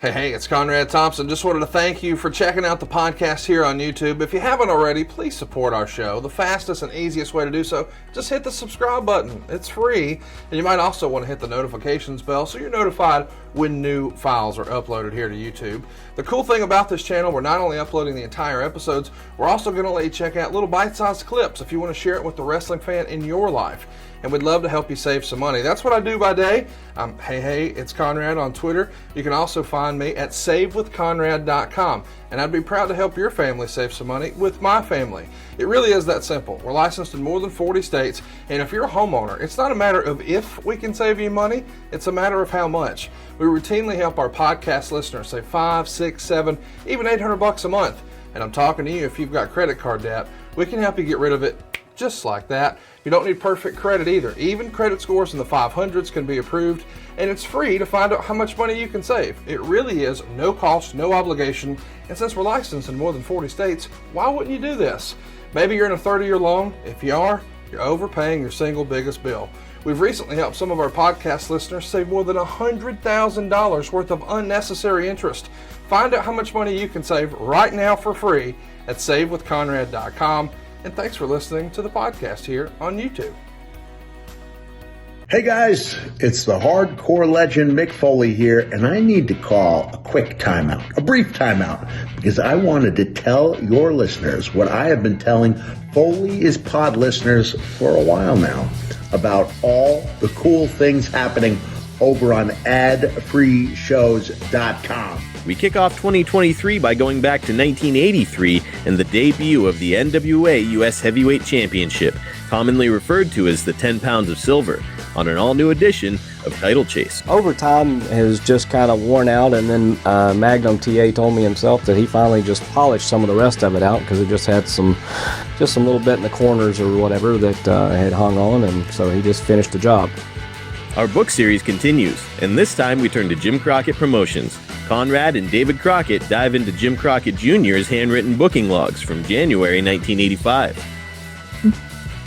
Hey, it's Conrad Thompson. Just wanted to thank you for checking out the podcast here on YouTube. If you haven't already, please support our show. The fastest and easiest way to do so, just hit the subscribe button. It's free. And you might also want to hit the notifications bell so you're notified when new files are uploaded here to YouTube. The cool thing about this channel, we're not only uploading the entire episodes, we're also going to let you check out little bite-sized clips if you want to share it with the wrestling fan in your life. And we'd love to help you save some money. That's what I do by day. Hey, it's Conrad on Twitter. You can also find me at savewithconrad.com. And I'd be proud to help your family save some money with my family. It really is that simple. We're licensed in more than 40 states. And if you're a homeowner, it's not a matter of if we can save you money, it's a matter of how much. We routinely help our podcast listeners save $5, $6, $7, even $800 a month. And I'm talking to you if you've got credit card debt. We can help you get rid of it just like that. You don't need perfect credit either. Even credit scores in the 500s can be approved, and it's free to find out how much money you can save. It really is no cost, no obligation, and since we're licensed in more than 40 states, why wouldn't you do this? Maybe you're in a 30-year loan. If you are, you're overpaying your single biggest bill. We've recently helped some of our podcast listeners save more than $100,000 worth of unnecessary interest. Find out how much money you can save right now for free at savewithconrad.com. And thanks for listening to the podcast here on YouTube. Hey guys, it's the hardcore legend Mick Foley here, and I need to call a quick timeout, a brief timeout, because I wanted to tell your listeners what I have been telling Foley is Pod listeners for a while now about all the cool things happening over on adfreeshows.com. We kick off 2023 by going back to 1983 and the debut of the NWA US Heavyweight Championship, commonly referred to as the 10 Pounds of Silver, on an all-new edition of Title Chase. Overtime has just kind of worn out, and then Magnum TA told me himself that he finally just polished some of the rest of it out because it just had some little bit in the corners or whatever that had hung on, and so he just finished the job. Our book series continues, and this time we turn to Jim Crockett Promotions. CONRAD and David Crockett dive into Jim Crockett Jr.'s handwritten booking logs from January 1985.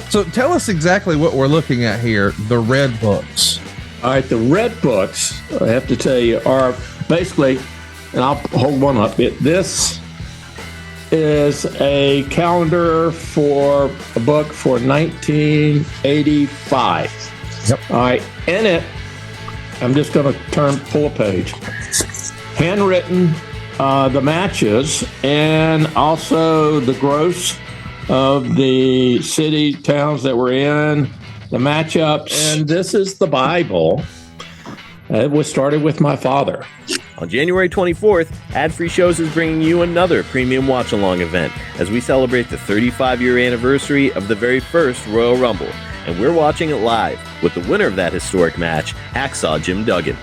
So tell us exactly what we're looking at here, the red books. All right, the red books, I have to tell you, are basically, and I'll hold one up. This is a calendar for a book for 1985. Yep. All right, in it, I'm just going to pull a page. Handwritten, the matches, and also the gross of the city, towns that we're in, the matchups. And this is the Bible. It was started with my father. On January 24th, Ad Free Shows is bringing you another premium watch-along event as we celebrate the 35-year anniversary of the very first Royal Rumble. And we're watching it live with the winner of that historic match, Hacksaw Jim Duggan.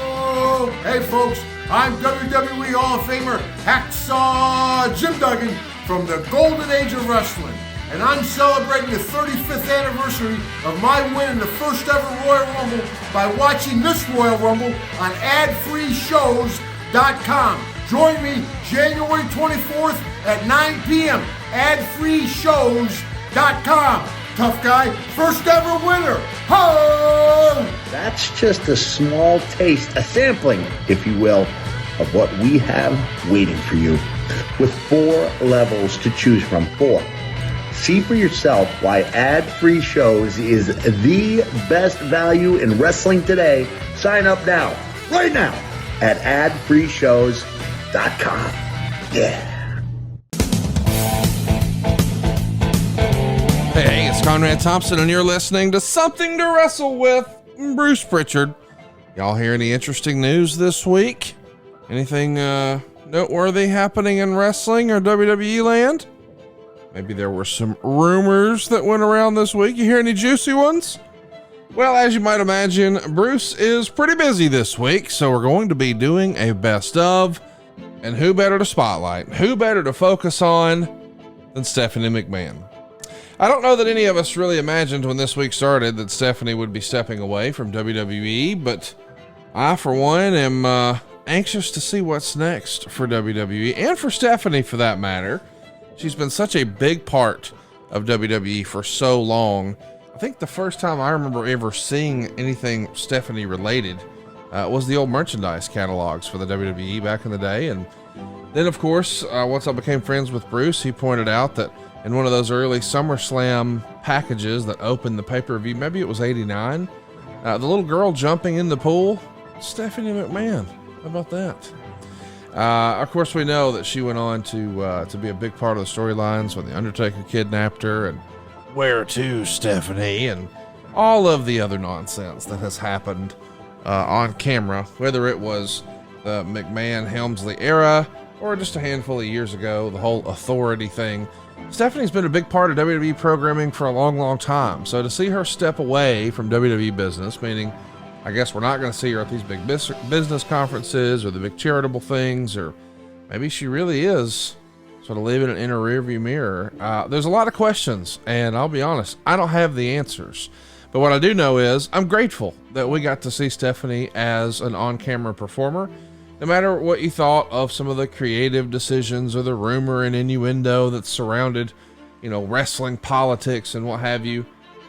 Oh, hey folks, I'm WWE Hall of Famer Hacksaw Jim Duggan from the Golden Age of Wrestling. And I'm celebrating the 35th anniversary of my win in the first ever Royal Rumble by watching this Royal Rumble on adfreeshows.com. Join me January 24th at 9 p.m. adfreeshows.com. Tough guy, first ever winner. Ho! That's just a small taste, a sampling, if you will, of what we have waiting for you. With 4 levels to choose from. 4. See for yourself why Ad-Free Shows is the best value in wrestling today. Sign up now, right now, at adfreeshows.com. Yeah. Hey, it's Conrad Thompson, and you're listening to Something to Wrestle with Bruce Prichard. Y'all hear any interesting news this week? Anything noteworthy happening in wrestling or WWE land? Maybe there were some rumors that went around this week. You hear any juicy ones? Well, as you might imagine, Bruce is pretty busy this week, so we're going to be doing a best of. And who better to spotlight? Who better to focus on than Stephanie McMahon? I don't know that any of us really imagined when this week started that Stephanie would be stepping away from WWE, but I, for one, am anxious to see what's next for WWE and for Stephanie for that matter. She's been such a big part of WWE for so long. I think the first time I remember ever seeing anything Stephanie related was the old merchandise catalogs for the WWE back in the day. And then, of course, once I became friends with Bruce, he pointed out that in one of those early SummerSlam packages that opened the pay-per-view, maybe it was 89, the little girl jumping in the pool, Stephanie McMahon. How about that? Of course, we know that she went on to be a big part of the storylines when The Undertaker kidnapped her, and where to, Stephanie, and all of the other nonsense that has happened on camera, whether it was the McMahon-Helmsley era or just a handful of years ago, the whole authority thing. Stephanie's been a big part of WWE programming for a long, long time. So to see her step away from WWE business, meaning I guess we're not going to see her at these big business conferences or the big charitable things, or maybe she really is sort of living in a rearview mirror. There's a lot of questions, and I'll be honest, I don't have the answers. But what I do know is I'm grateful that we got to see Stephanie as an on-camera performer. No matter what you thought of some of the creative decisions or the rumor and innuendo that surrounded, wrestling politics and what have you,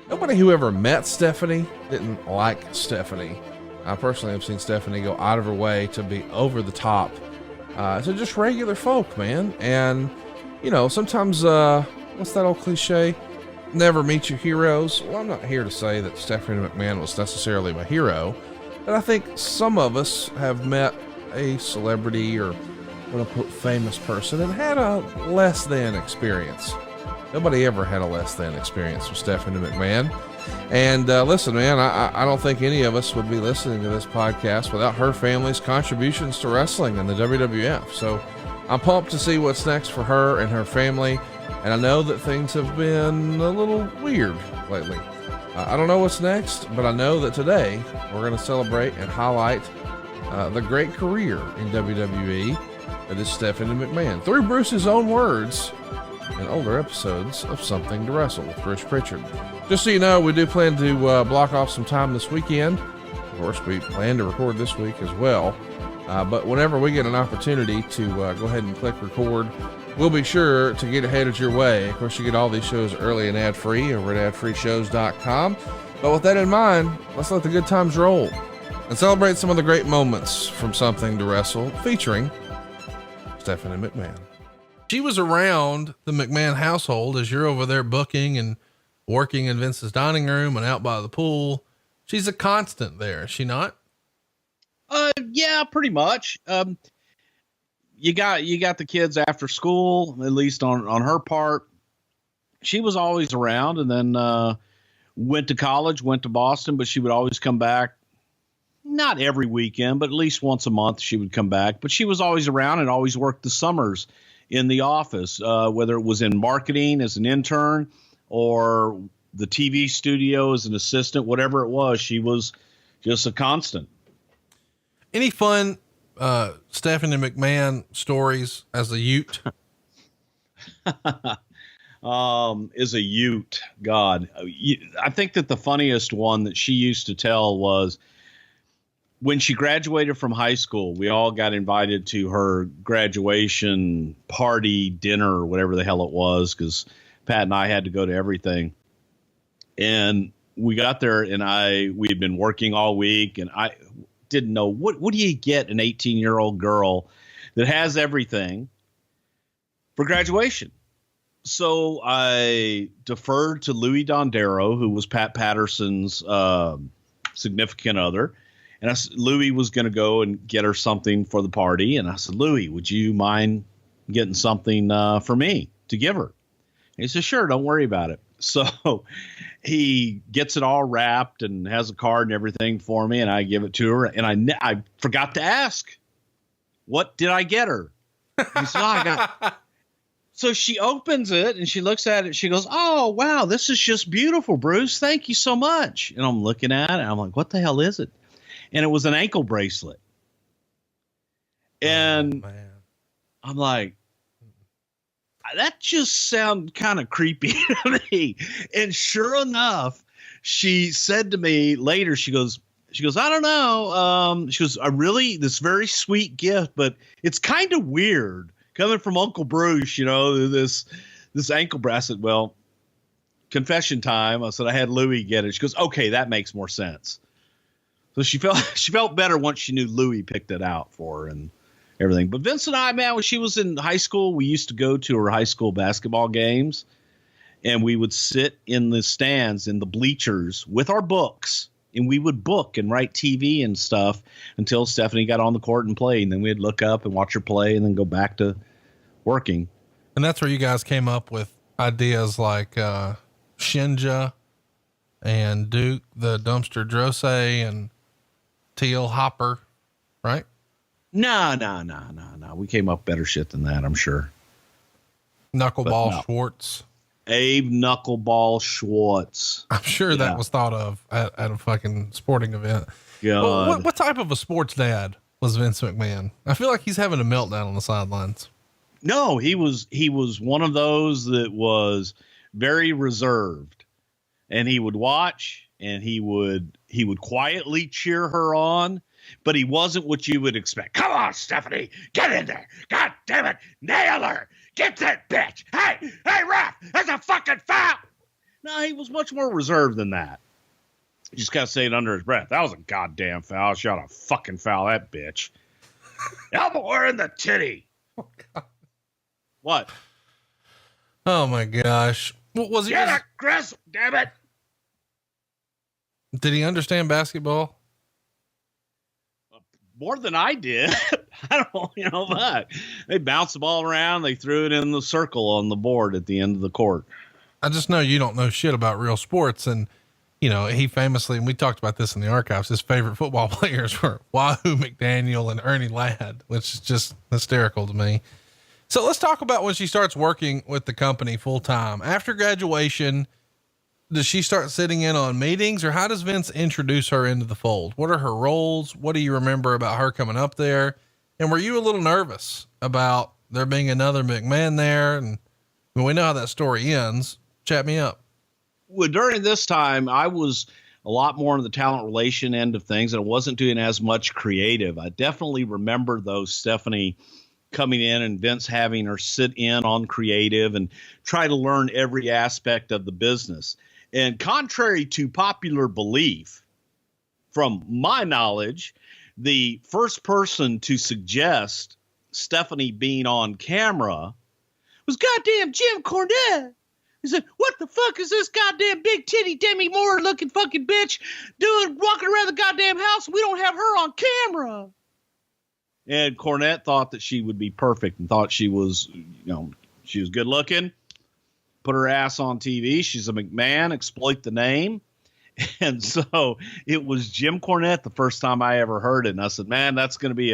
nobody who ever met Stephanie didn't like Stephanie. I personally have seen Stephanie go out of her way to be over the top to just regular folk, man. And, sometimes, what's that old cliche? Never meet your heroes. Well, I'm not here to say that Stephanie McMahon was necessarily my hero, but I think some of us have met a celebrity or famous person and had a less than experience. Nobody ever had a less than experience with Stephanie McMahon. And listen, man, I don't think any of us would be listening to this podcast without her family's contributions to wrestling and the WWF. So I'm pumped to see what's next for her and her family. And I know that things have been a little weird lately. I don't know what's next, but I know that today we're going to celebrate and highlight the great career in WWE that is Stephanie McMahon, through Bruce's own words in older episodes of Something to Wrestle with Bruce Prichard. Just so you know, we do plan to block off some time this weekend. Of course, we plan to record this week as well. But whenever we get an opportunity to go ahead and click record, we'll be sure to get it headed your way. Of course, you get all these shows early and ad-free over at adfreeshows.com. But with that in mind, let's let the good times roll and celebrate some of the great moments from Something to Wrestle, featuring Stephanie McMahon. She was around the McMahon household as you're over there booking and working in Vince's dining room and out by the pool. She's a constant there, is she not? Yeah, pretty much. You got the kids after school, at least on her part. She was always around, and then went to college, went to Boston, but she would always come back. Not every weekend, but at least once a month she would come back. But she was always around and always worked the summers in the office, whether it was in marketing as an intern or the TV studio as an assistant, whatever it was, she was just a constant. Any fun Stephanie McMahon stories as a Ute? Is a Ute. God, I think that the funniest one that she used to tell was when she graduated from high school. We all got invited to her graduation party, dinner, or whatever the hell it was, because Pat and I had to go to everything. And we got there, and we had been working all week, and I didn't know what do you get an 18-year-old girl that has everything for graduation. So I deferred to Louis Dondero, who was Pat Patterson's significant other. And Louis was going to go and get her something for the party. And I said, Louis, would you mind getting something for me to give her? And he said, sure, don't worry about it. So he gets it all wrapped and has a card and everything for me. And I give it to her. And I forgot to ask, what did I get her? He said, I got. So she opens it and she looks at it. She goes, oh, wow, this is just beautiful, Bruce. Thank you so much. And I'm looking at it. And I'm like, what the hell is it? And it was an ankle bracelet. And I'm like, that just sounds kind of creepy to me. And sure enough, she said to me later, she goes, I don't know. She goes, this very sweet gift, but it's kind of weird coming from Uncle Bruce, this ankle bracelet. Well, confession time. I said, I had Louis get it. She goes, okay, that makes more sense. So she felt better once she knew Louie picked it out for her and everything. But Vince and I, man, when she was in high school, we used to go to her high school basketball games, and we would sit in the stands in the bleachers with our books, and we would book and write TV and stuff until Stephanie got on the court and played. And then we'd look up and watch her play and then go back to working. And that's where you guys came up with ideas like Shinja and Duke, the dumpster Drose, and Teal Hopper, right? No. We came up better shit than that, I'm sure. Knuckleball Schwartz. Abe Knuckleball Schwartz. I'm sure that was thought of at a fucking sporting event. God. What type of a sports dad was Vince McMahon? I feel like he's having a meltdown on the sidelines. No, he was one of those that was very reserved, and he would watch and he would quietly cheer her on, but he wasn't what you would expect. Come on, Stephanie, get in there. God damn it. Nail her. Get that bitch. Hey, ref, that's a fucking foul. No, he was much more reserved than that. He just got to say it under his breath. That was a goddamn foul. She ought to fucking foul that bitch. Elbow her in the titty. Oh, God. What? Oh my gosh. What was he? Get aggressive, damn it. Did he understand basketball? More than I did. I don't, but they bounced the ball around. They threw it in the circle on the board at the end of the court. I just know you don't know shit about real sports. And, he famously, and we talked about this in the archives, his favorite football players were Wahoo McDaniel and Ernie Ladd, which is just hysterical to me. So let's talk about when she starts working with the company full time. After graduation, does she start sitting in on meetings, or how does Vince introduce her into the fold? What are her roles? What do you remember about her coming up there? And were you a little nervous about there being another McMahon there? And we know how that story ends. Chat me up. Well, during this time, I was a lot more on the talent relation end of things, and I wasn't doing as much creative. I definitely remember though, Stephanie coming in and Vince having her sit in on creative and try to learn every aspect of the business. And contrary to popular belief, from my knowledge, the first person to suggest Stephanie being on camera was goddamn Jim Cornette. He said, what the fuck is this goddamn big titty Demi Moore looking fucking bitch walking around the goddamn house? We don't have her on camera. And Cornette thought that she would be perfect and thought she was, she was good looking. Put her ass on TV. She's a McMahon, exploit the name. And so it was Jim Cornette the first time I ever heard it. And I said, man, that's going to be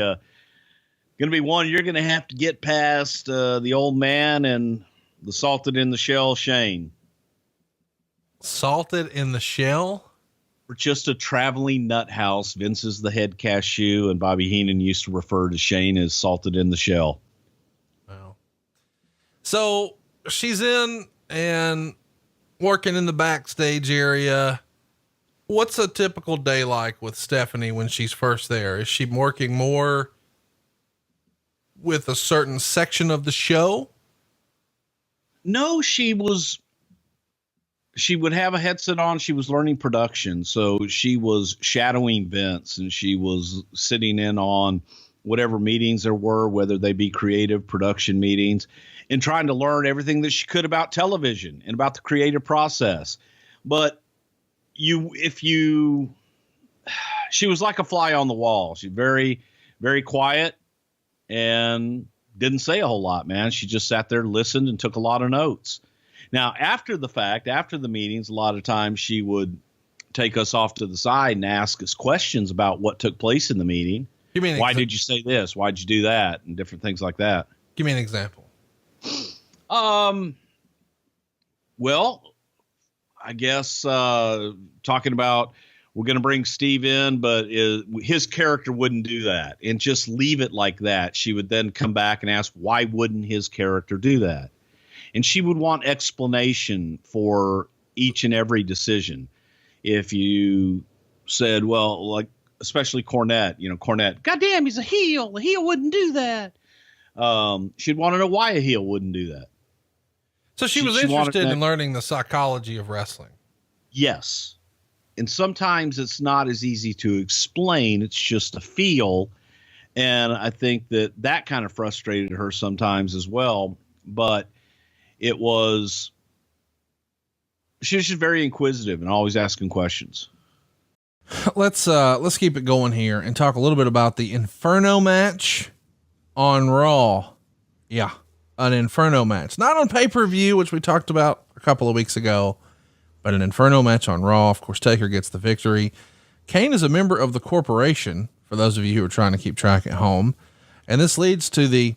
one you're going to have to get past the old man and the salted in the shell Shane. Salted in the shell? We're just a traveling nut house. Vince is the head cashew, and Bobby Heenan used to refer to Shane as salted in the shell. Wow. So she's in and working in the backstage area. What's a typical day like with Stephanie when she's first there? Is she working more with a certain section of the show? No, she would have a headset on. She was learning production. So she was shadowing Vince, and she was sitting in on whatever meetings there were, whether they be creative production meetings, and trying to learn everything that she could about television and about the creative process. But she was like a fly on the wall. She's very, very quiet and didn't say a whole lot, man. She just sat there, listened, and took a lot of notes. Now, after the fact, after the meetings, a lot of times she would take us off to the side and ask us questions about what took place in the meeting. Why did you say this? Why'd you do that? And different things like that. Give me an example. Well, I guess talking about we're going to bring Steve in, but his character wouldn't do that, and just leave it like that. She would then come back and ask, why wouldn't his character do that? And she would want explanation for each and every decision. If you said, well, like, especially Cornette, Cornette, goddamn, he's a heel. A heel wouldn't do that. She'd want to know why a heel wouldn't do that. So she was interested in learning the psychology of wrestling. Yes. And sometimes it's not as easy to explain. It's just a feel. And I think that kind of frustrated her sometimes as well. But she was just very inquisitive and always asking questions. Let's keep it going here and talk a little bit about the Inferno match on Raw. Yeah, an Inferno match, not on pay-per-view, which we talked about a couple of weeks ago, but an Inferno match on Raw. Of course, Taker gets the victory. Kane is a member of the corporation, for those of you who are trying to keep track at home. And this leads to the,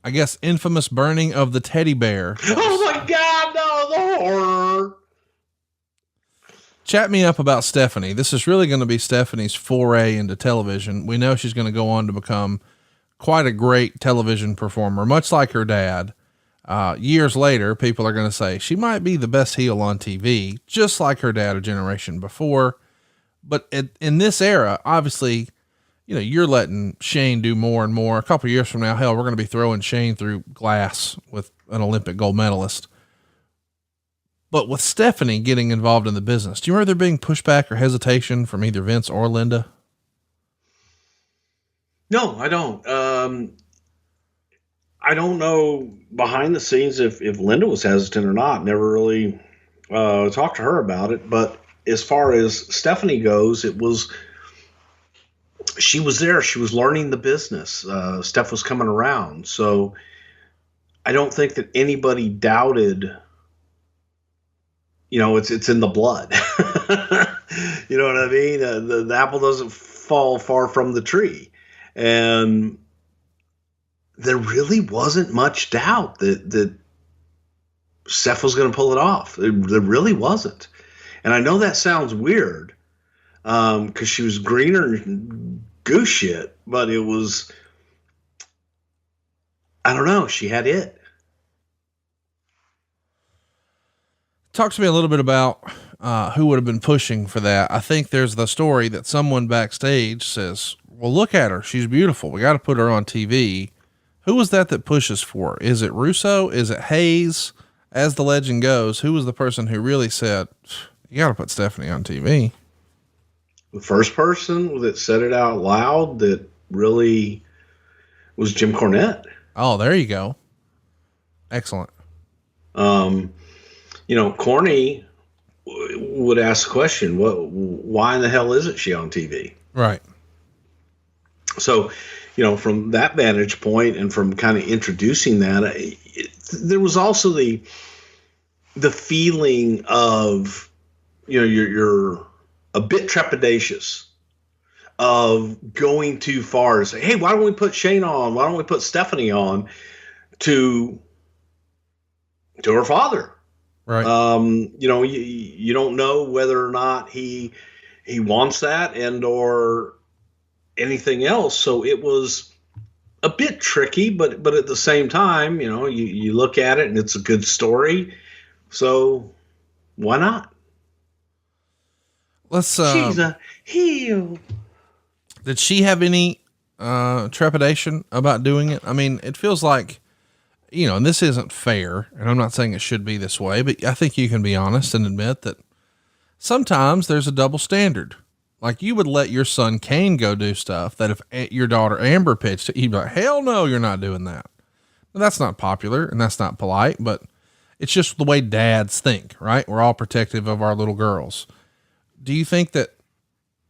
I guess, infamous burning of the teddy bear. Oh my God, no, the horror. Chat me up about Stephanie. This is really going to be Stephanie's foray into television. We know she's going to go on to become quite a great television performer, much like her dad. Years later, people are going to say she might be the best heel on TV, just like her dad a generation before. But in this era, obviously, you know, you're letting Shane do more and more. A couple of years from now, hell, we're going to be throwing Shane through glass with an Olympic gold medalist. But with Stephanie getting involved in the business, do you remember there being pushback or hesitation from either Vince or Linda? No, I don't. I don't know behind the scenes if Linda was hesitant or not. Never really talked to her about it. But as far as Stephanie goes, she was there. She was learning the business. Steph was coming around. So I don't think that anybody doubted, you know, it's in the blood. You know what I mean? The apple doesn't fall far from the tree. And there really wasn't much doubt that Steph was going to pull it off. There really wasn't. And I know that sounds weird, because she was greener than goose shit, but it was, I don't know, she had it. Talk to me a little bit about who would have been pushing for that. I think there's the story that someone backstage says, well, look at her. She's beautiful. We got to put her on TV. Who was that pushes for her? Is it Russo? Is it Hayes? As the legend goes, who was the person who really said, you got to put Stephanie on TV? The first person that said it out loud that really was Jim Cornette. Oh, there you go. Excellent. You know, Corny would ask the question, why in the hell isn't she on TV? Right. So, you know, from that vantage point and from kind of introducing that, there was also the feeling of, you know, you're a bit trepidatious of going too far and say, hey, why don't we put Shane on? Why don't we put Stephanie on to her father? Right. You know, you don't know whether or not he wants that and or anything else. So it was a bit tricky, but at the same time, you know, you look at it and it's a good story. So why not? Let's, she's a heel. Did she have any, trepidation about doing it? I mean, it feels like, you know, and this isn't fair, and I'm not saying it should be this way, but I think you can be honest and admit that sometimes there's a double standard. Like, you would let your son Kane go do stuff that if your daughter Amber pitched it, you'd be like, hell no, you're not doing that. Well, that's not popular and that's not polite, but it's just the way dads think, right? We're all protective of our little girls. Do you think that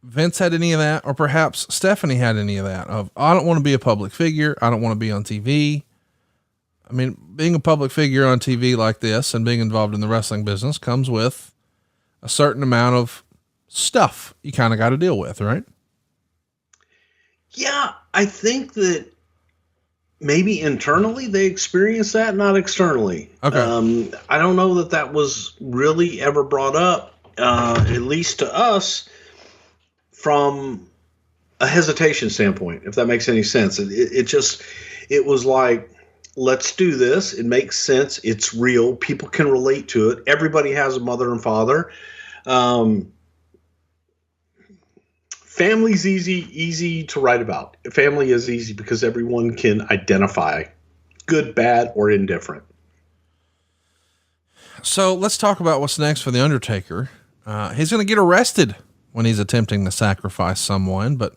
Vince had any of that, or perhaps Stephanie had any of that of, I don't want to be a public figure. I don't want to be on TV. I mean, being a public figure on TV like this and being involved in the wrestling business comes with a certain amount of stuff you kind of got to deal with, right? Yeah, I think that maybe internally they experience that, not externally. Okay. I don't know that was really ever brought up, at least to us, from a hesitation standpoint, if that makes any sense. It was like, let's do this. It makes sense. It's real. People can relate to it. Everybody has a mother and father. Family's easy to write about. Family is easy because everyone can identify good, bad, or indifferent. So let's talk about what's next for The Undertaker. He's going to get arrested when he's attempting to sacrifice someone. But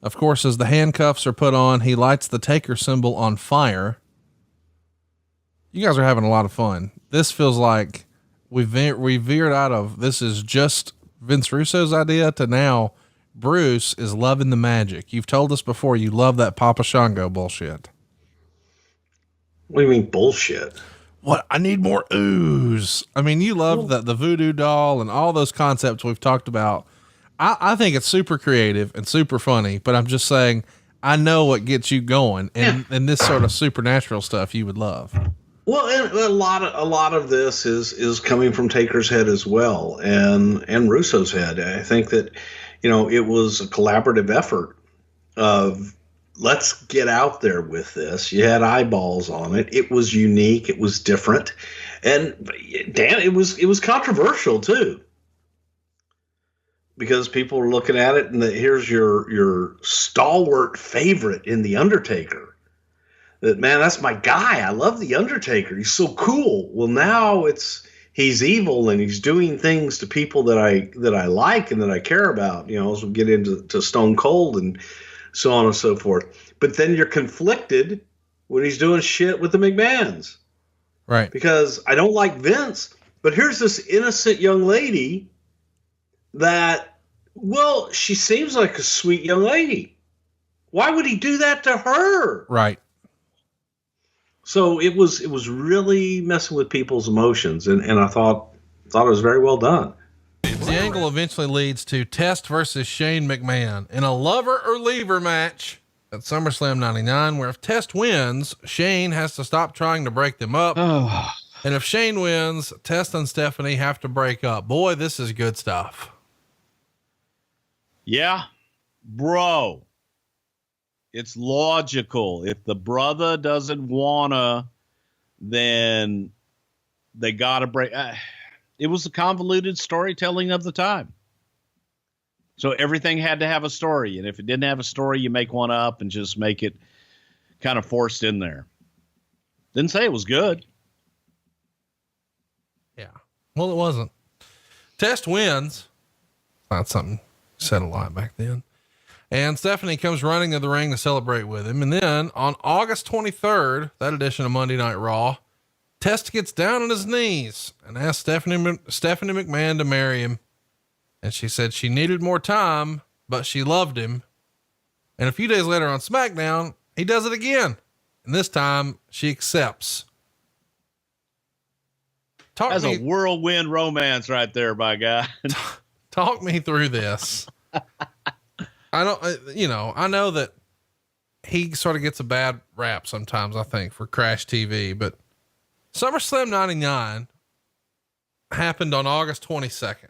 of course, as the handcuffs are put on, he lights the Taker symbol on fire. You guys are having a lot of fun. This feels like we veered out of, this is just Vince Russo's idea, to now Bruce is loving the magic. You've told us before you love that Papa Shango bullshit. What do you mean bullshit? What? I need more ooze. I mean, you loved the voodoo doll and all those concepts we've talked about. I think it's super creative and super funny, but I'm just saying, I know what gets you going, and this sort of supernatural stuff you would love. Well, and a lot of this is coming from Taker's head as well, and Russo's head. I think that, it was a collaborative effort of, let's get out there with this. You had eyeballs on it. It was unique. It was different, and damn, it was controversial too, because people were looking at it, and here's your stalwart favorite in The Undertaker. That, man, that's my guy. I love The Undertaker. He's so cool. Well, now he's evil, and he's doing things to people that I like and that I care about. As we get into Stone Cold and so on and so forth. But then you're conflicted when he's doing shit with the McMahons, right? Because I don't like Vince, but here's this innocent young lady that, well, she seems like a sweet young lady. Why would he do that to her? Right. So it was really messing with people's emotions, and I thought it was very well done. The angle eventually leads to Test versus Shane McMahon in a lover or leaver match at SummerSlam 99, where if Test wins, Shane has to stop trying to break them up. And if Shane wins, Test and Stephanie have to break up. Boy, this is good stuff. Yeah, bro. It's logical. If the brother doesn't wanna, then they gotta break. It was the convoluted storytelling of the time. So everything had to have a story. And if it didn't have a story, you make one up and just make it kind of forced in there. Didn't say it was good. Yeah. Well, it wasn't. Test wins. Not something said a lot back then. And Stephanie comes running to the ring to celebrate with him. And then on August 23rd, that edition of Monday Night Raw, Test gets down on his knees and asks Stephanie McMahon to marry him. And she said she needed more time, but she loved him. And a few days later on SmackDown, he does it again. And this time she accepts. That's a whirlwind romance right there, by God. Talk me through this. I know that he sort of gets a bad rap sometimes, I think, for Crash TV, but SummerSlam 99 happened on August 22nd.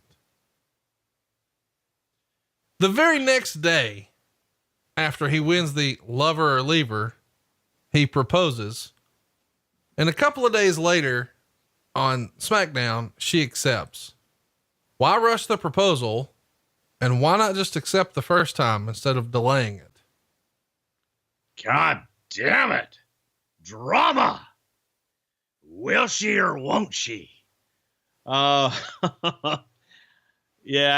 The very next day after he wins the lover or leaver, he proposes. And a couple of days later on SmackDown, she accepts. Why rush the proposal? And why not just accept the first time instead of delaying it? God damn it. Drama. Will she or won't she? Yeah,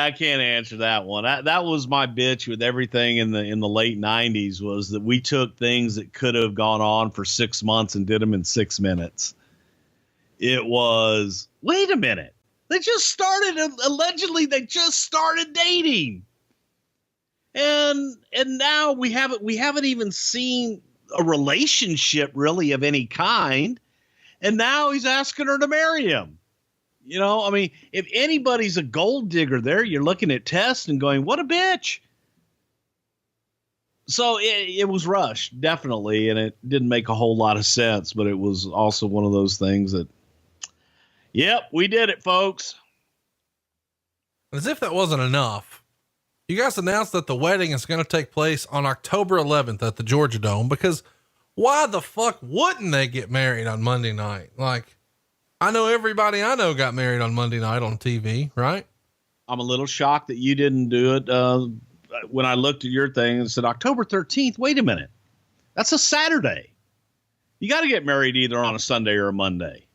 I can't answer that one. That was my bitch with everything in the late 90s, was that we took things that could have gone on for 6 months and did them in 6 minutes. It was, wait a minute. They just started, allegedly they just started dating. And now we haven't even seen a relationship really of any kind. And now he's asking her to marry him. If anybody's a gold digger there, you're looking at Test and going, what a bitch. So it was rushed, definitely. And it didn't make a whole lot of sense, but it was also one of those things that, yep, we did it, folks. As if that wasn't enough, you guys announced that the wedding is going to take place on October 11th at the Georgia Dome, because why the fuck wouldn't they get married on Monday night? Like, I know everybody I know got married on Monday night on TV, right? I'm a little shocked that you didn't do it. When I looked at your thing and said October 13th, wait a minute. That's a Saturday. You got to get married either on a Sunday or a Monday.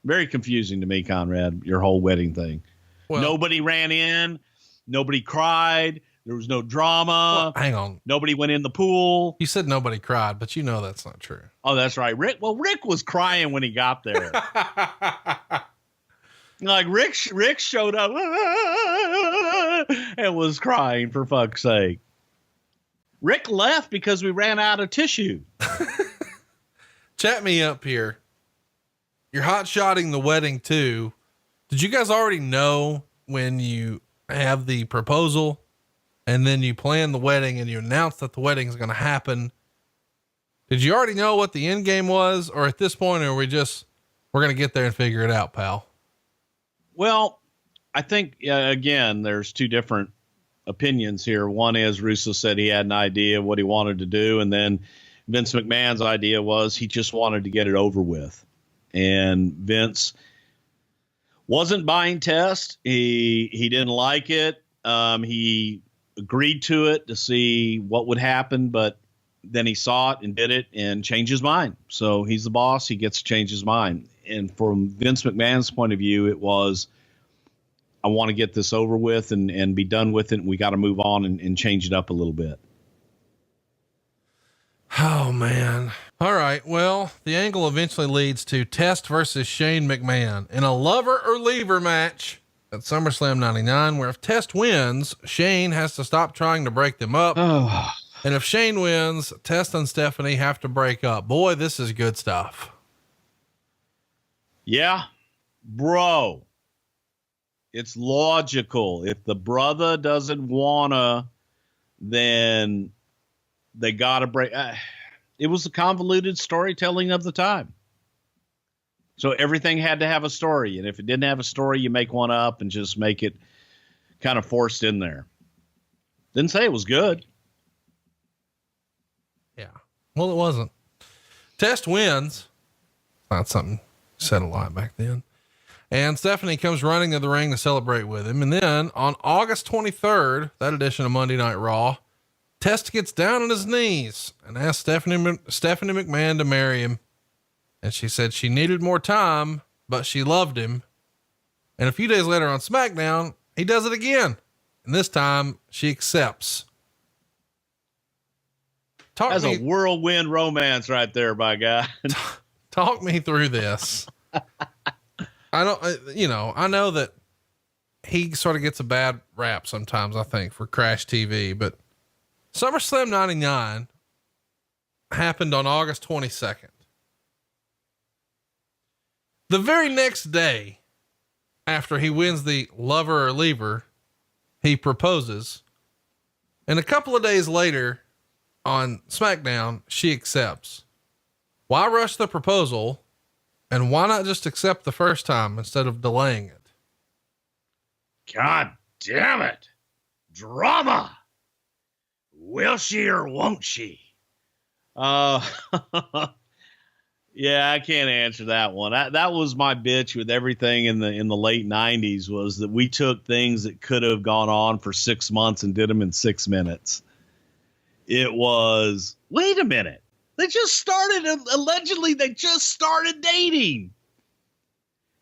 Very confusing to me, Conrad, your whole wedding thing. Well, nobody ran in. Nobody cried. There was no drama. Well, hang on. Nobody went in the pool. You said nobody cried, but you know that's not true. Oh, that's right. Rick was crying when he got there. Like Rick showed up and was crying, for fuck's sake. Rick left because we ran out of tissue. Chat me up here. You're hot shotting the wedding too. Did you guys already know when you have the proposal and then you plan the wedding and you announce that the wedding is going to happen? Did you already know what the end game was? Or at this point, are we're going to get there and figure it out, pal? Well, I think, again, there's two different opinions here. One is Russo said he had an idea of what he wanted to do. And then Vince McMahon's idea was he just wanted to get it over with. And Vince wasn't buying Test. He didn't like it. He agreed to it to see what would happen, but then he saw it and did it and changed his mind. So he's the boss. He gets to change his mind. And from Vince McMahon's point of view, it was, I want to get this over with and be done with it. And we got to move on and change it up a little bit. Oh man. All right. Well, the angle eventually leads to Test versus Shane McMahon in a lover or leaver match at SummerSlam 99, where if Test wins, Shane has to stop trying to break them up. And if Shane wins, Test and Stephanie have to break up. Boy, this is good stuff. Yeah, bro. It's logical. If the brother doesn't wanna, then they gotta break. It was the convoluted storytelling of the time. So everything had to have a story. And if it didn't have a story, you make one up and just make it kind of forced in there. Didn't say it was good. Yeah. Well, it wasn't. Test wins. Not something said a lot back then. And Stephanie comes running to the ring to celebrate with him. And then on August 23rd, that edition of Monday Night Raw, Test gets down on his knees and asks Stephanie McMahon to marry him. And she said she needed more time, but she loved him. And a few days later on SmackDown, he does it again. And this time she accepts. That's a whirlwind romance right there, by God. Talk me through this. I know that he sort of gets a bad rap sometimes, I think, for Crash TV, but SummerSlam 99 happened on August 22nd. The very next day after he wins the lover or leaver, he proposes. And a couple of days later on SmackDown, she accepts. Why rush the proposal? And why not just accept the first time instead of delaying it? God damn it. Drama. Will she or won't she? Yeah, I can't answer that one. That was my bitch with everything in the late 90s, was that we took things that could have gone on for 6 months and did them in 6 minutes. It was, wait a minute. They just started, allegedly they just started dating.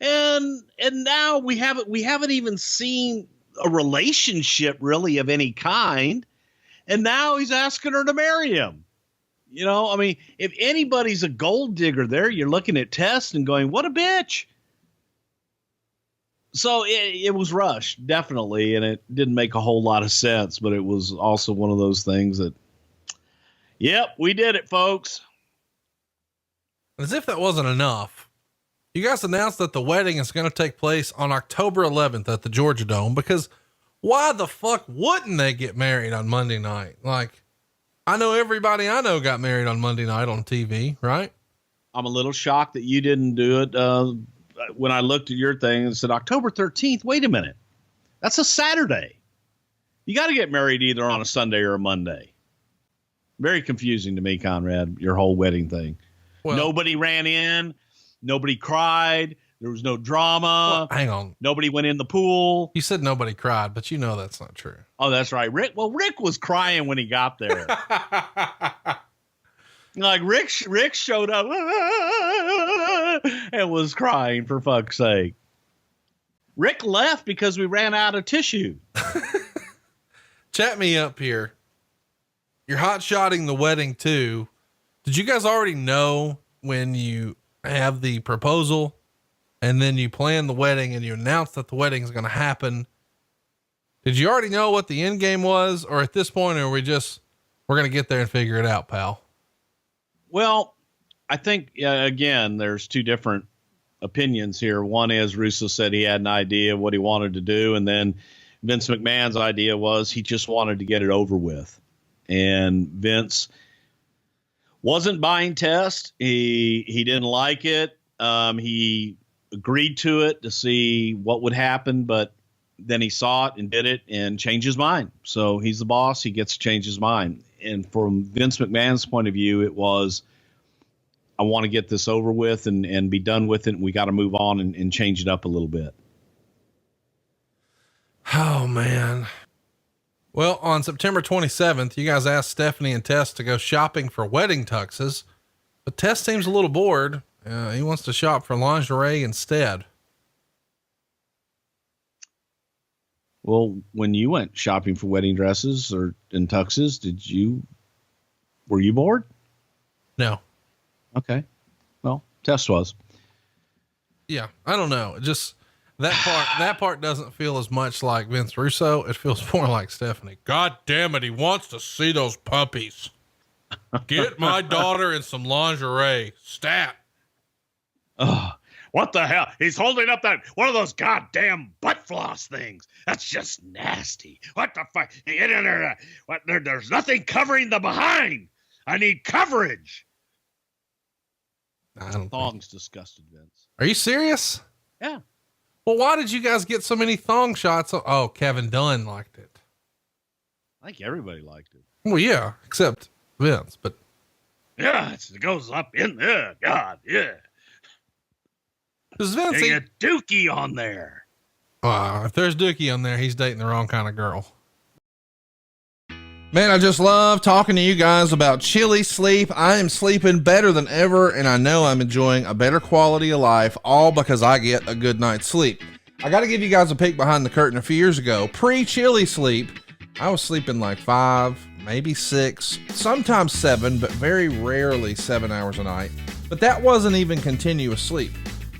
And now we haven't even seen a relationship really of any kind. And now he's asking her to marry him. You know, I mean, if anybody's a gold digger there, you're looking at Test and going, what a bitch. So it was rushed, definitely. And it didn't make a whole lot of sense, but it was also one of those things that, yep, we did it, folks. As if that wasn't enough, you guys announced that the wedding is going to take place on October 11th at the Georgia Dome, because why the fuck wouldn't they get married on Monday night? Like, I know everybody I know got married on Monday night on TV, right? I'm a little shocked that you didn't do it. When I looked at your thing and said October 13th, wait a minute. That's a Saturday. You got to get married either on a Sunday or a Monday. Very confusing to me, Conrad, your whole wedding thing. Well, nobody ran in. Nobody cried. There was no drama. Well, hang on. Nobody went in the pool. You said nobody cried, but you know that's not true. Oh, that's right. Rick was crying when he got there. Like Rick showed up and was crying, for fuck's sake. Rick left because we ran out of tissue. Chat me up here. You're hot shotting the wedding too. Did you guys already know when you have the proposal and then you plan the wedding and you announce that the wedding is going to happen? Did you already know what the end game was? Or at this point, we're going to get there and figure it out, pal? Well, I think, again, there's two different opinions here. One is Russo said he had an idea of what he wanted to do. And then Vince McMahon's idea was he just wanted to get it over with. And Vince wasn't buying test. He didn't like it. He agreed to it to see what would happen, but then he saw it and did it and changed his mind. So he's the boss. He gets to change his mind. And from Vince McMahon's point of view, it was, I want to get this over with and be done with it. And we got to move on and change it up a little bit. Oh man. Well, on September 27th, you guys asked Stephanie and Tess to go shopping for wedding tuxes, but Tess seems a little bored. He wants to shop for lingerie instead. Well, when you went shopping for wedding dresses or in tuxes, were you bored? No. Okay. Well, Tess was. Yeah. I don't know. Just that part doesn't feel as much like Vince Russo. It feels more like Stephanie. God damn it. He wants to see those puppies. Get my daughter in some lingerie. Stat. Oh, what the hell? He's holding up one of those goddamn butt floss things. That's just nasty. What the fuck? There's nothing covering the behind. I need coverage. I don't Thongs disgusted Vince. Are you serious? Yeah. Well, why did you guys get so many thong shots? Oh, Kevin Dunn liked it. I think everybody liked it. Well, yeah, except Vince, but yeah, it goes up in there. God, yeah. Does Vince a Dookie on there? If there's Dookie on there, he's dating the wrong kind of girl. Man, I just love talking to you guys about Chili Sleep. I am sleeping better than ever, and I know I'm enjoying a better quality of life, all because I get a good night's sleep. I got to give you guys a peek behind the curtain. A few years ago, pre-Chili Sleep, I was sleeping like 5, maybe 6, sometimes 7, but very rarely 7 hours a night. But that wasn't even continuous sleep.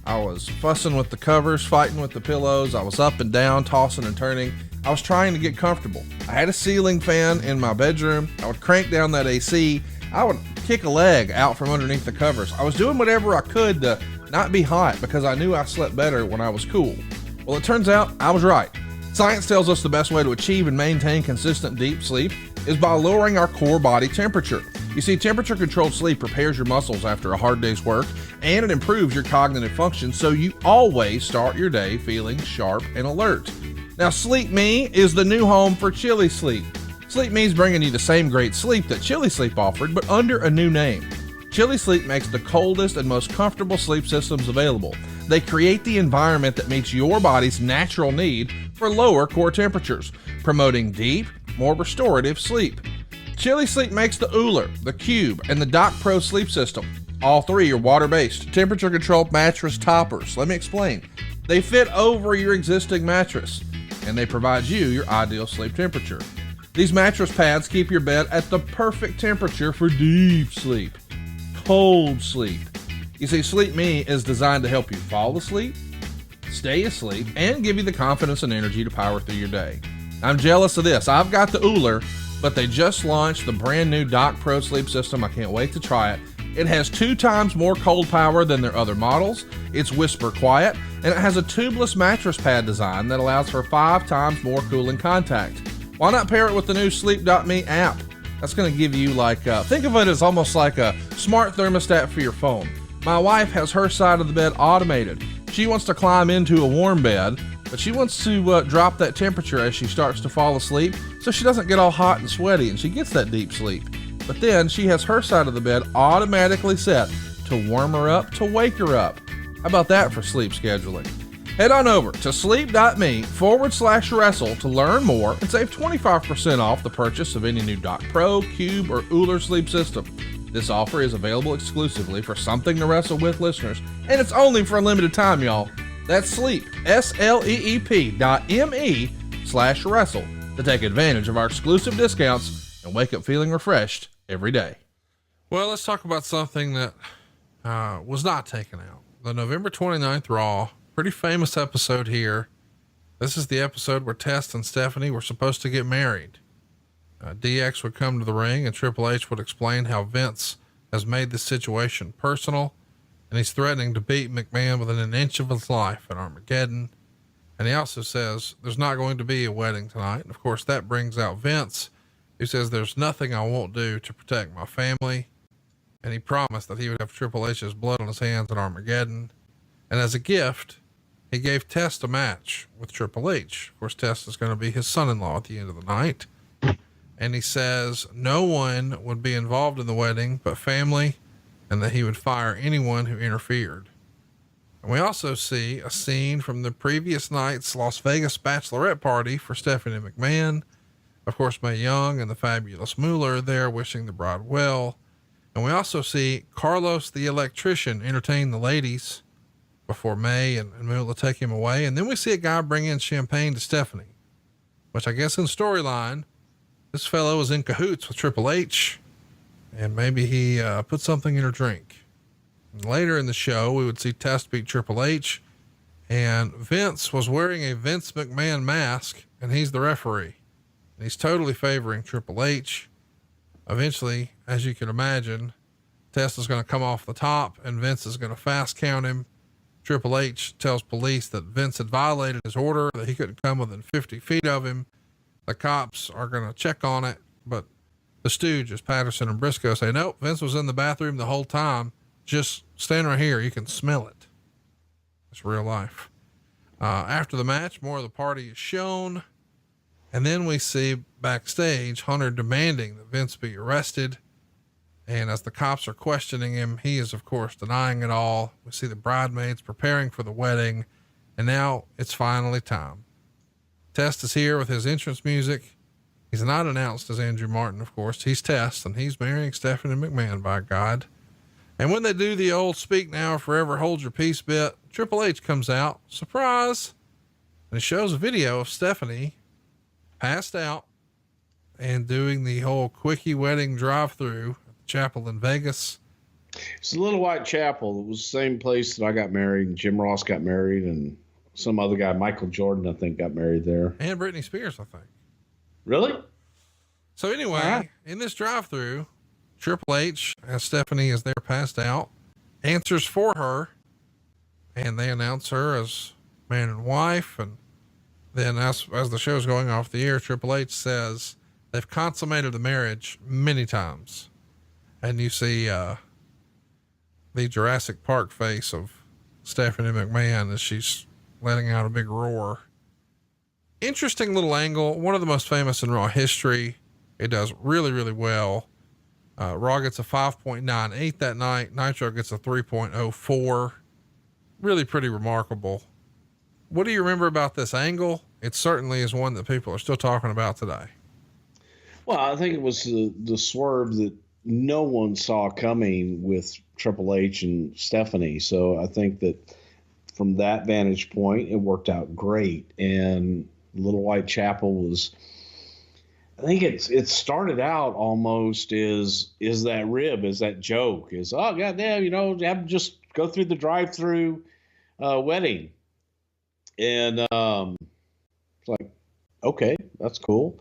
I was fussing with the covers, fighting with the pillows. I was up and down, tossing and turning. I was trying to get comfortable. I had a ceiling fan in my bedroom. I would crank down that AC. I would kick a leg out from underneath the covers. I was doing whatever I could to not be hot because I knew I slept better when I was cool. Well, it turns out I was right. Science tells us the best way to achieve and maintain consistent deep sleep is by lowering our core body temperature. You see, temperature-controlled sleep prepares your muscles after a hard day's work, and it improves your cognitive function, so you always start your day feeling sharp and alert. Now, Sleep Me is the new home for Chili Sleep. Sleep Me is bringing you the same great sleep that Chili Sleep offered, but under a new name. Chili Sleep makes the coldest and most comfortable sleep systems available. They create the environment that meets your body's natural need for lower core temperatures, promoting deep, more restorative sleep. Chili Sleep makes the Ooler, the Cube, and the Doc Pro sleep system. All three are water-based, temperature-controlled mattress toppers. Let me explain. They fit over your existing mattress, and they provide you your ideal sleep temperature. These mattress pads keep your bed at the perfect temperature for deep sleep, cold sleep. You see, Sleep Me is designed to help you fall asleep, stay asleep, and give you the confidence and energy to power through your day. I'm jealous of this. I've got the Ooler, but they just launched the brand new Doc Pro sleep system. I can't wait to try it. It has 2 times more cold power than their other models. It's whisper quiet, and it has a tubeless mattress pad design that allows for 5 times more cooling contact. Why not pair it with the new Sleep.me app? That's going to give you think of it as almost like a smart thermostat for your phone. My wife has her side of the bed automated. She wants to climb into a warm bed, but she wants to drop that temperature as she starts to fall asleep so she doesn't get all hot and sweaty and she gets that deep sleep. But then she has her side of the bed automatically set to warm her up, to wake her up. How about that for sleep scheduling? Head on over to sleep.me/wrestle to learn more and save 25% off the purchase of any new Doc Pro, Cube, or Ooler sleep system. This offer is available exclusively for Something to Wrestle with listeners, and it's only for a limited time, y'all. That's sleep, SLEEP.me/wrestle to take advantage of our exclusive discounts and wake up feeling refreshed every day. Well, let's talk about something that was not taken out. The November 29th Raw, pretty famous episode here. This is the episode where Test and Stephanie were supposed to get married. DX would come to the ring and Triple H would explain how Vince has made this situation personal, and he's threatening to beat McMahon within an inch of his life at Armageddon. And he also says there's not going to be a wedding tonight. And of course that brings out Vince, who says there's nothing I won't do to protect my family. And he promised that he would have Triple H's blood on his hands at Armageddon. And as a gift, he gave Test a match with Triple H. Of course, Test is going to be his son-in-law at the end of the night. And he says no one would be involved in the wedding but family, and that he would fire anyone who interfered. And we also see a scene from the previous night's Las Vegas bachelorette party for Stephanie McMahon. Of course, Mae Young and the fabulous Moolah are there wishing the bride well. And we also see Carlos the electrician entertain the ladies before Mae and Moolah take him away. And then we see a guy bring in champagne to Stephanie, which I guess in storyline, this fellow was in cahoots with Triple H, and maybe he put something in her drink. And later in the show, we would see Test beat Triple H, and Vince was wearing a Vince McMahon mask, and he's the referee. And he's totally favoring Triple H. Eventually, as you can imagine, Test is going to come off the top, and Vince is going to fast count him. Triple H tells police that Vince had violated his order, that he couldn't come within 50 feet of him. The cops are going to check on it, but the Stooges, Patterson and Briscoe, say, nope, Vince was in the bathroom the whole time. Just stand right here. You can smell it. It's real life. After the match, more of the party is shown. And then we see backstage Hunter demanding that Vince be arrested. And as the cops are questioning him, he is of course denying it all. We see the bridesmaids preparing for the wedding, and now it's finally time. Test is here with his entrance music. He's not announced as Andrew Martin, of course. He's Test, and he's marrying Stephanie McMahon, by God. And when they do the old speak now or forever hold your peace bit, Triple H comes out, surprise, and it shows a video of Stephanie passed out and doing the whole quickie wedding drive-through at the chapel in Vegas. It's a Little White Chapel. It was the same place that I got married, and Jim Ross got married, and some other guy, Michael Jordan, I think, got married there. And Britney Spears, I think. Really? So anyway, in this drive-through, Triple H, as Stephanie is there passed out, answers for her, and they announce her as man and wife. And then as the show's going off the air, Triple H says they've consummated the marriage many times. And you see, the Jurassic Park face of Stephanie McMahon as she's letting out a big roar. Interesting little angle. One of the most famous in Raw history. It does really, really well. Raw gets a 5.98 that night. Nitro gets a 3.04. Really pretty remarkable. What do you remember about this angle? It certainly is one that people are still talking about today. Well, I think it was the swerve that no one saw coming with Triple H and Stephanie. So I think that from that vantage point, it worked out great. And Little White Chapel was, I think it started out almost is that rib, is that joke, is, oh, goddamn, have just go through the drive-through wedding. And it's like, okay, that's cool.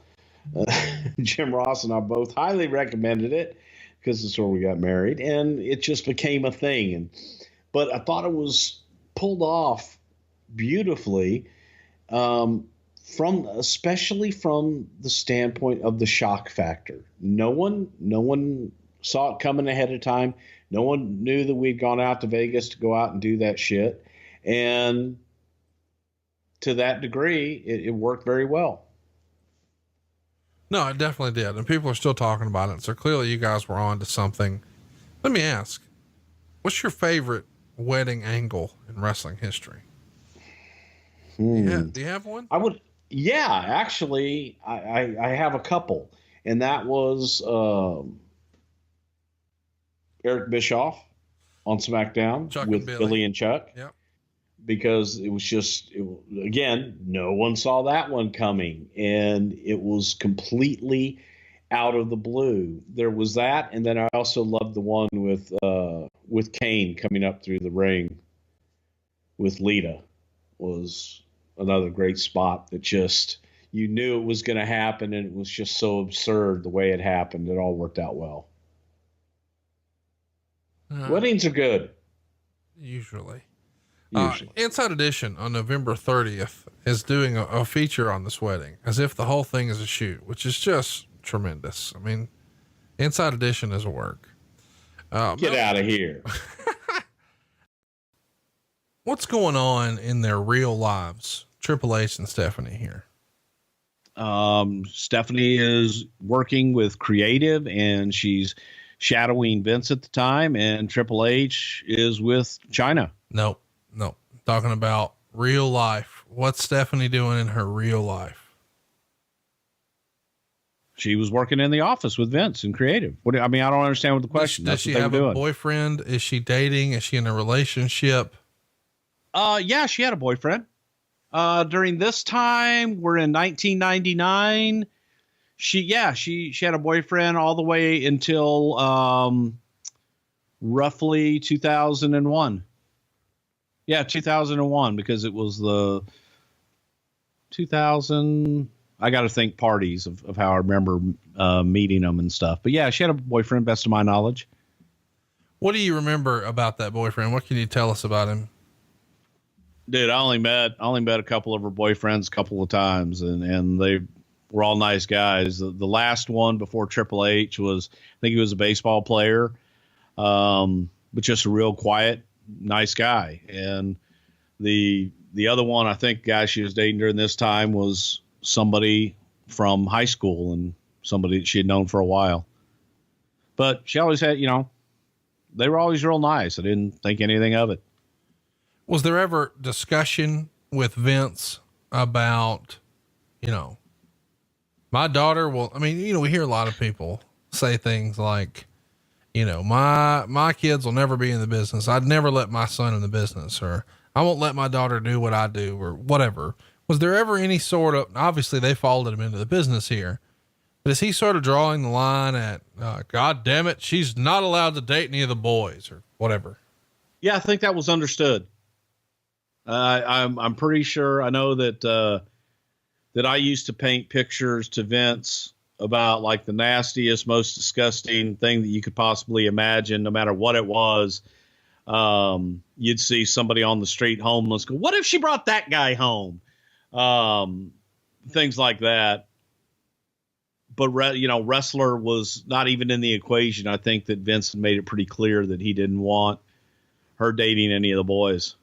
Jim Ross and I both highly recommended it because it's where we got married, and it just became a thing. But I thought it was pulled off beautifully, especially from the standpoint of the shock factor. No one saw it coming ahead of time. No one knew that we'd gone out to Vegas to go out and do that shit. And to that degree, it worked very well. No, it definitely did. And people are still talking about it. So clearly you guys were on to something. Let me ask, what's your favorite wedding angle in wrestling history? Do you have one? Actually, I have a couple, and that was Eric Bischoff on SmackDown with Billy and Chuck. Yep. because it was just, again, no one saw that one coming, and it was completely out of the blue. There was that, and then I also loved the one with Kane coming up through the ring with Lita. Was another great spot that just, you knew it was going to happen, and it was just so absurd the way it happened. It all worked out well. Weddings are good. Usually. Usually. Inside Edition on November 30th is doing a feature on this wedding, as if the whole thing is a shoot, which is just tremendous. I mean, Inside Edition is a work. Get out of here. What's going on in their real lives? Triple H and Stephanie here. Stephanie is working with creative, and she's shadowing Vince at the time, and Triple H is with China. Nope. Talking about real life. What's Stephanie doing in her real life? She was working in the office with Vince and creative. I don't understand what the question. Does she have a boyfriend? Is she dating? Is she in a relationship? Yeah, she had a boyfriend. During this time, we're in 1999. She had a boyfriend all the way until roughly 2001. Yeah, 2001, because it was the 2000. I got to think parties of how I remember meeting them and stuff. But yeah, she had a boyfriend, best of my knowledge. What do you remember about that boyfriend? What can you tell us about him? Dude, I only met a couple of her boyfriends a couple of times, and they were all nice guys. The last one before Triple H was, I think he was a baseball player, but just a real quiet, nice guy. And the other one, I think, guy she was dating during this time was somebody from high school and somebody that she had known for a while. But she always had, they were always real nice. I didn't think anything of it. Was there ever discussion with Vince about, my daughter will, we hear a lot of people say things like, my kids will never be in the business. I'd never let my son in the business, or I won't let my daughter do what I do, or whatever. Was there ever any sort of, obviously they followed him into the business here, but is he sort of drawing the line at, God damn it, she's not allowed to date any of the boys or whatever? Yeah, I think that was understood. I'm pretty sure. I know that I used to paint pictures to Vince about like the nastiest, most disgusting thing that you could possibly imagine, no matter what it was. You'd see somebody on the street homeless go, what if she brought that guy home? Things like that. But wrestler was not even in the equation. I think that Vince had made it pretty clear that he didn't want her dating any of the boys.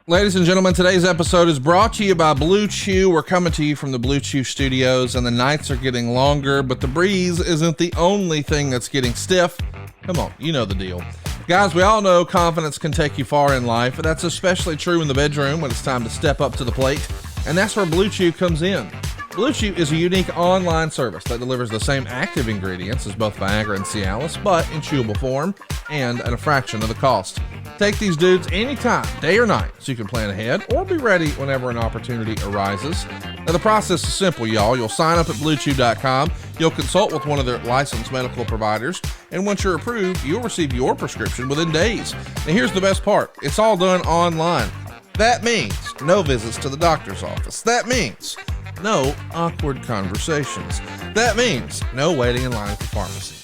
Ladies and gentlemen, today's episode is brought to you by Blue Chew. We're coming to you from the Blue Chew studios, and the nights are getting longer, but the breeze isn't the only thing that's getting stiff. Come on, you know the deal. Guys, we all know confidence can take you far in life, but that's especially true in the bedroom when it's time to step up to the plate, and that's where Blue Chew comes in. Blue Chew is a unique online service that delivers the same active ingredients as both Viagra and Cialis, but in chewable form and at a fraction of the cost. Take these dudes anytime, day or night, so you can plan ahead or be ready whenever an opportunity arises. Now, the process is simple, y'all. You'll sign up at BlueChew.com. You'll consult with one of their licensed medical providers, and once you're approved, you'll receive your prescription within days. Now, here's the best part. It's all done online. That means no visits to the doctor's office. That means no awkward conversations. That means no waiting in line at the pharmacy.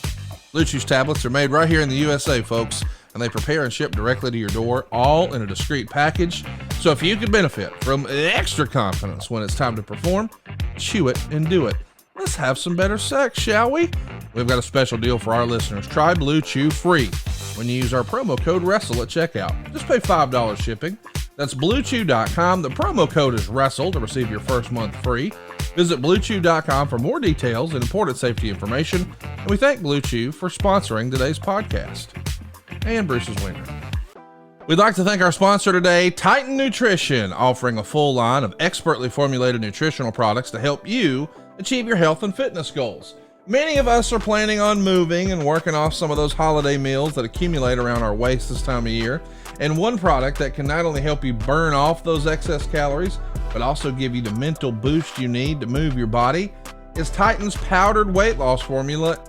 Blue Chew's tablets are made right here in the USA, folks, and they prepare and ship directly to your door, all in a discreet package. So if you could benefit from extra confidence when it's time to perform, chew it and do it. Let's have some better sex, shall we? We've got a special deal for our listeners. Try Blue Chew free when you use our promo code WRESTLE at checkout. Just pay $5 shipping. That's BlueChew.com. The promo code is WRESTLE to receive your first month free. Visit BlueChew.com for more details and important safety information. And we thank Blue Chew for sponsoring today's podcast. And Bruce's Winger. We'd like to thank our sponsor today, Titan Nutrition, offering a full line of expertly formulated nutritional products to help you achieve your health and fitness goals. Many of us are planning on moving and working off some of those holiday meals that accumulate around our waist this time of year. And one product that can not only help you burn off those excess calories, but also give you the mental boost you need to move your body is Titan's powdered weight loss formula,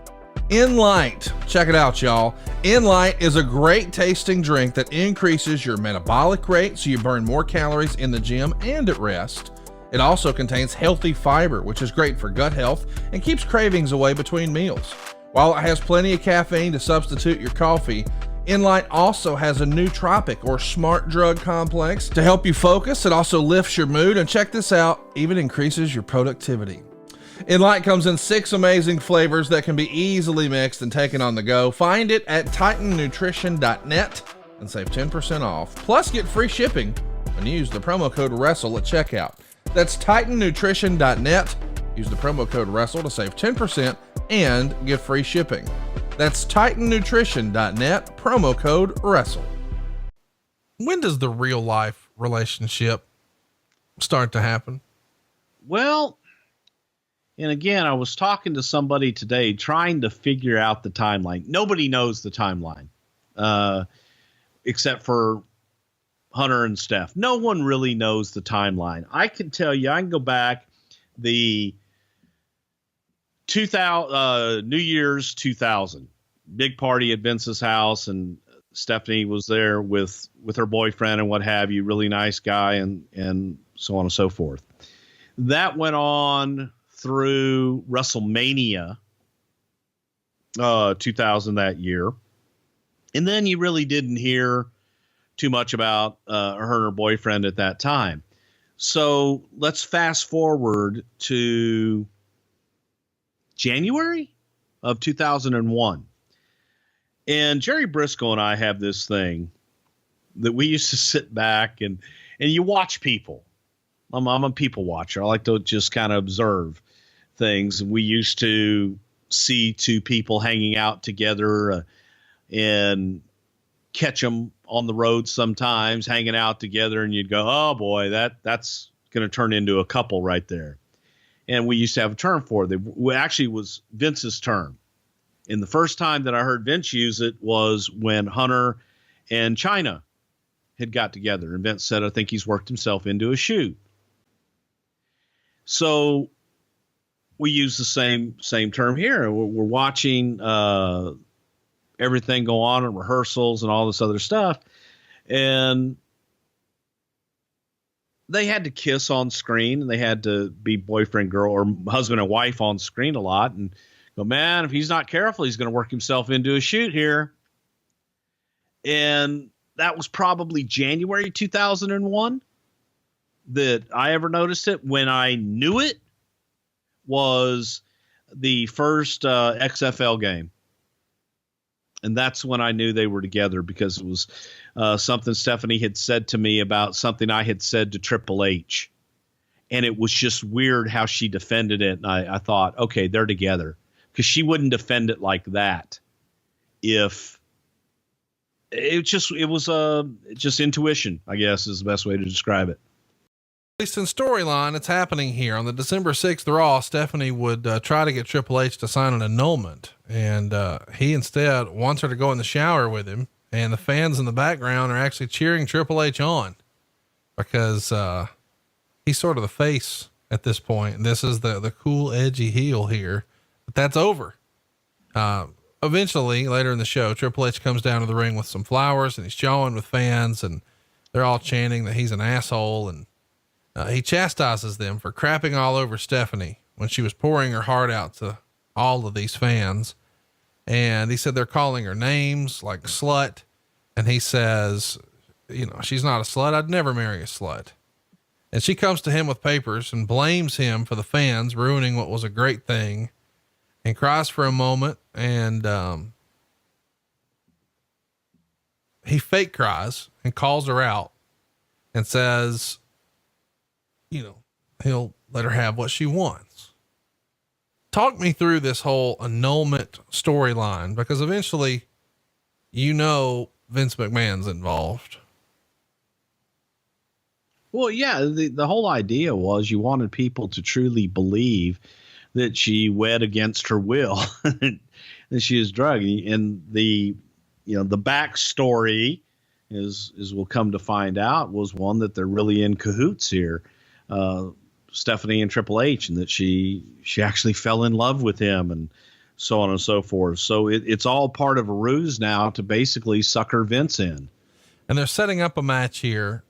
Enlight. Check it out, y'all. Enlight is a great tasting drink that increases your metabolic rate so you burn more calories in the gym and at rest. It also contains healthy fiber, which is great for gut health and keeps cravings away between meals. While it has plenty of caffeine to substitute your coffee, Enlight also has a nootropic or smart drug complex to help you focus. It also lifts your mood, and check this out, even increases your productivity. Enlight comes in 6 amazing flavors that can be easily mixed and taken on the go. Find it at titannutrition.net and save 10% off. Plus, get free shipping when you use the promo code WRESTLE at checkout. That's titannutrition.net. Use the promo code WRESTLE to save 10% and get free shipping. That's titannutrition.net, promo code WRESTLE. When does the real life relationship start to happen? Well, and again, I was talking to somebody today trying to figure out the timeline. Nobody knows the timeline, except for Hunter and Steph. No one really knows the timeline. I can tell you, I can go back the 2000 New Year's 2000 big party at Vince's house, and Stephanie was there with her boyfriend and what have you, really nice guy, and so on and so forth. That went on through WrestleMania 2000 that year, and then you really didn't hear too much about her and her boyfriend at that time. So let's fast forward to January of 2001. And Jerry Briscoe and I have this thing that we used to sit back and you watch people. I'm a people watcher. I like to just kind of observe things. We used to see 2 people hanging out together and catch them on the road sometimes, hanging out together, and you'd go, oh boy, that's going to turn into a couple right there. And we used to have a term for it. It actually was Vince's term. And the first time that I heard Vince use it was when Hunter and Chyna had got together. And Vince said, I think he's worked himself into a shoot. So we use the same term here. We're watching everything go on in rehearsals and all this other stuff. And they had to kiss on screen, and they had to be boyfriend, girl, or husband and wife on screen a lot. And go, man, if he's not careful, he's going to work himself into a shoot here. And that was probably January 2001 that I ever noticed it. When I knew it was the first XFL game. And that's when I knew they were together, because it was something Stephanie had said to me about something I had said to Triple H. And it was just weird how she defended it. And I thought, okay, they're together. Because she wouldn't defend it like that if it was just intuition, I guess, is the best way to describe it. At least in storyline, it's happening here. On the December 6th Raw, Stephanie would try to get Triple H to sign an annulment, and he instead wants her to go in the shower with him, and the fans in the background are actually cheering Triple H on because he's sort of the face at this point, and this is the cool, edgy heel here. But that's over. Eventually, later in the show, Triple H comes down to the ring with some flowers, and he's jawing with fans, and they're all chanting that he's an asshole, and he chastises them for crapping all over Stephanie when she was pouring her heart out to all of these fans. And he said they're calling her names like slut. And he says, you know, she's not a slut. I'd never marry a slut. And she comes to him with papers and blames him for the fans ruining what was a great thing, and cries for a moment. And he fake cries and calls her out and says, you know, he'll let her have what she wants. Talk me through this whole annulment storyline, because eventually, you know, Vince McMahon's involved. Well, yeah, the whole idea was you wanted people to truly believe that she wed against her will, that she is drugged. And the backstory is we'll come to find out, was one that they're really in cahoots here. Stephanie and Triple H, and that she actually fell in love with him, and so on and so forth. So it's all part of a ruse now to basically sucker Vince in. And they're setting up a match here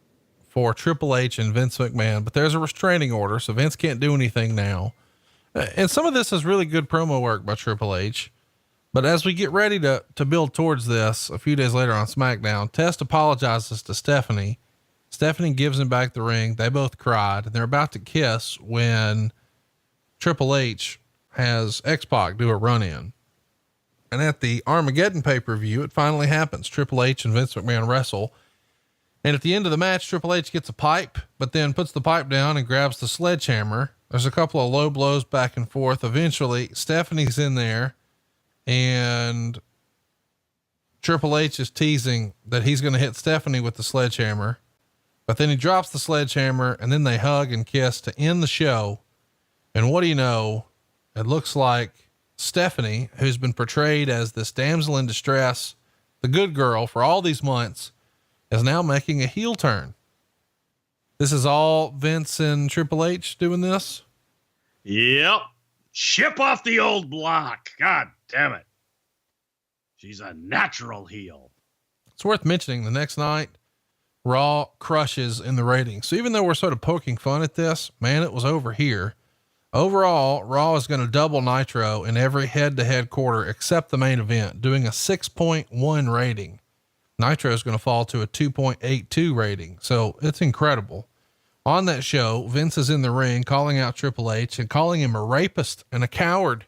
for Triple H and Vince McMahon, but there's a restraining order, so Vince can't do anything now. And some of this is really good promo work by Triple H. But as we get ready to build towards this a few days later on SmackDown, Test apologizes to Stephanie. Stephanie gives him back the ring. They both cried, and they're about to kiss when Triple H has X-Pac do a run-in. And at the Armageddon pay-per-view, it finally happens. Triple H and Vince McMahon wrestle. And at the end of the match, Triple H gets a pipe, but then puts the pipe down and grabs the sledgehammer. There's a couple of low blows back and forth. Eventually, Stephanie's in there, and Triple H is teasing that he's going to hit Stephanie with the sledgehammer. But then he drops the sledgehammer, and then they hug and kiss to end the show. And what do you know? It looks like Stephanie, who's been portrayed as this damsel in distress, the good girl for all these months, is now making a heel turn. This is all Vince and Triple H doing this? Yep. Ship off the old block. God damn it. She's a natural heel. It's worth mentioning the next night, Raw crushes in the ratings. So even though we're sort of poking fun at this, man, it was over here. Overall, Raw is going to double Nitro in every head-to-head quarter except the main event, doing a 6.1 rating. Nitro is going to fall to a 2.82 rating. So it's incredible. On that show, Vince is in the ring calling out Triple H and calling him a rapist and a coward.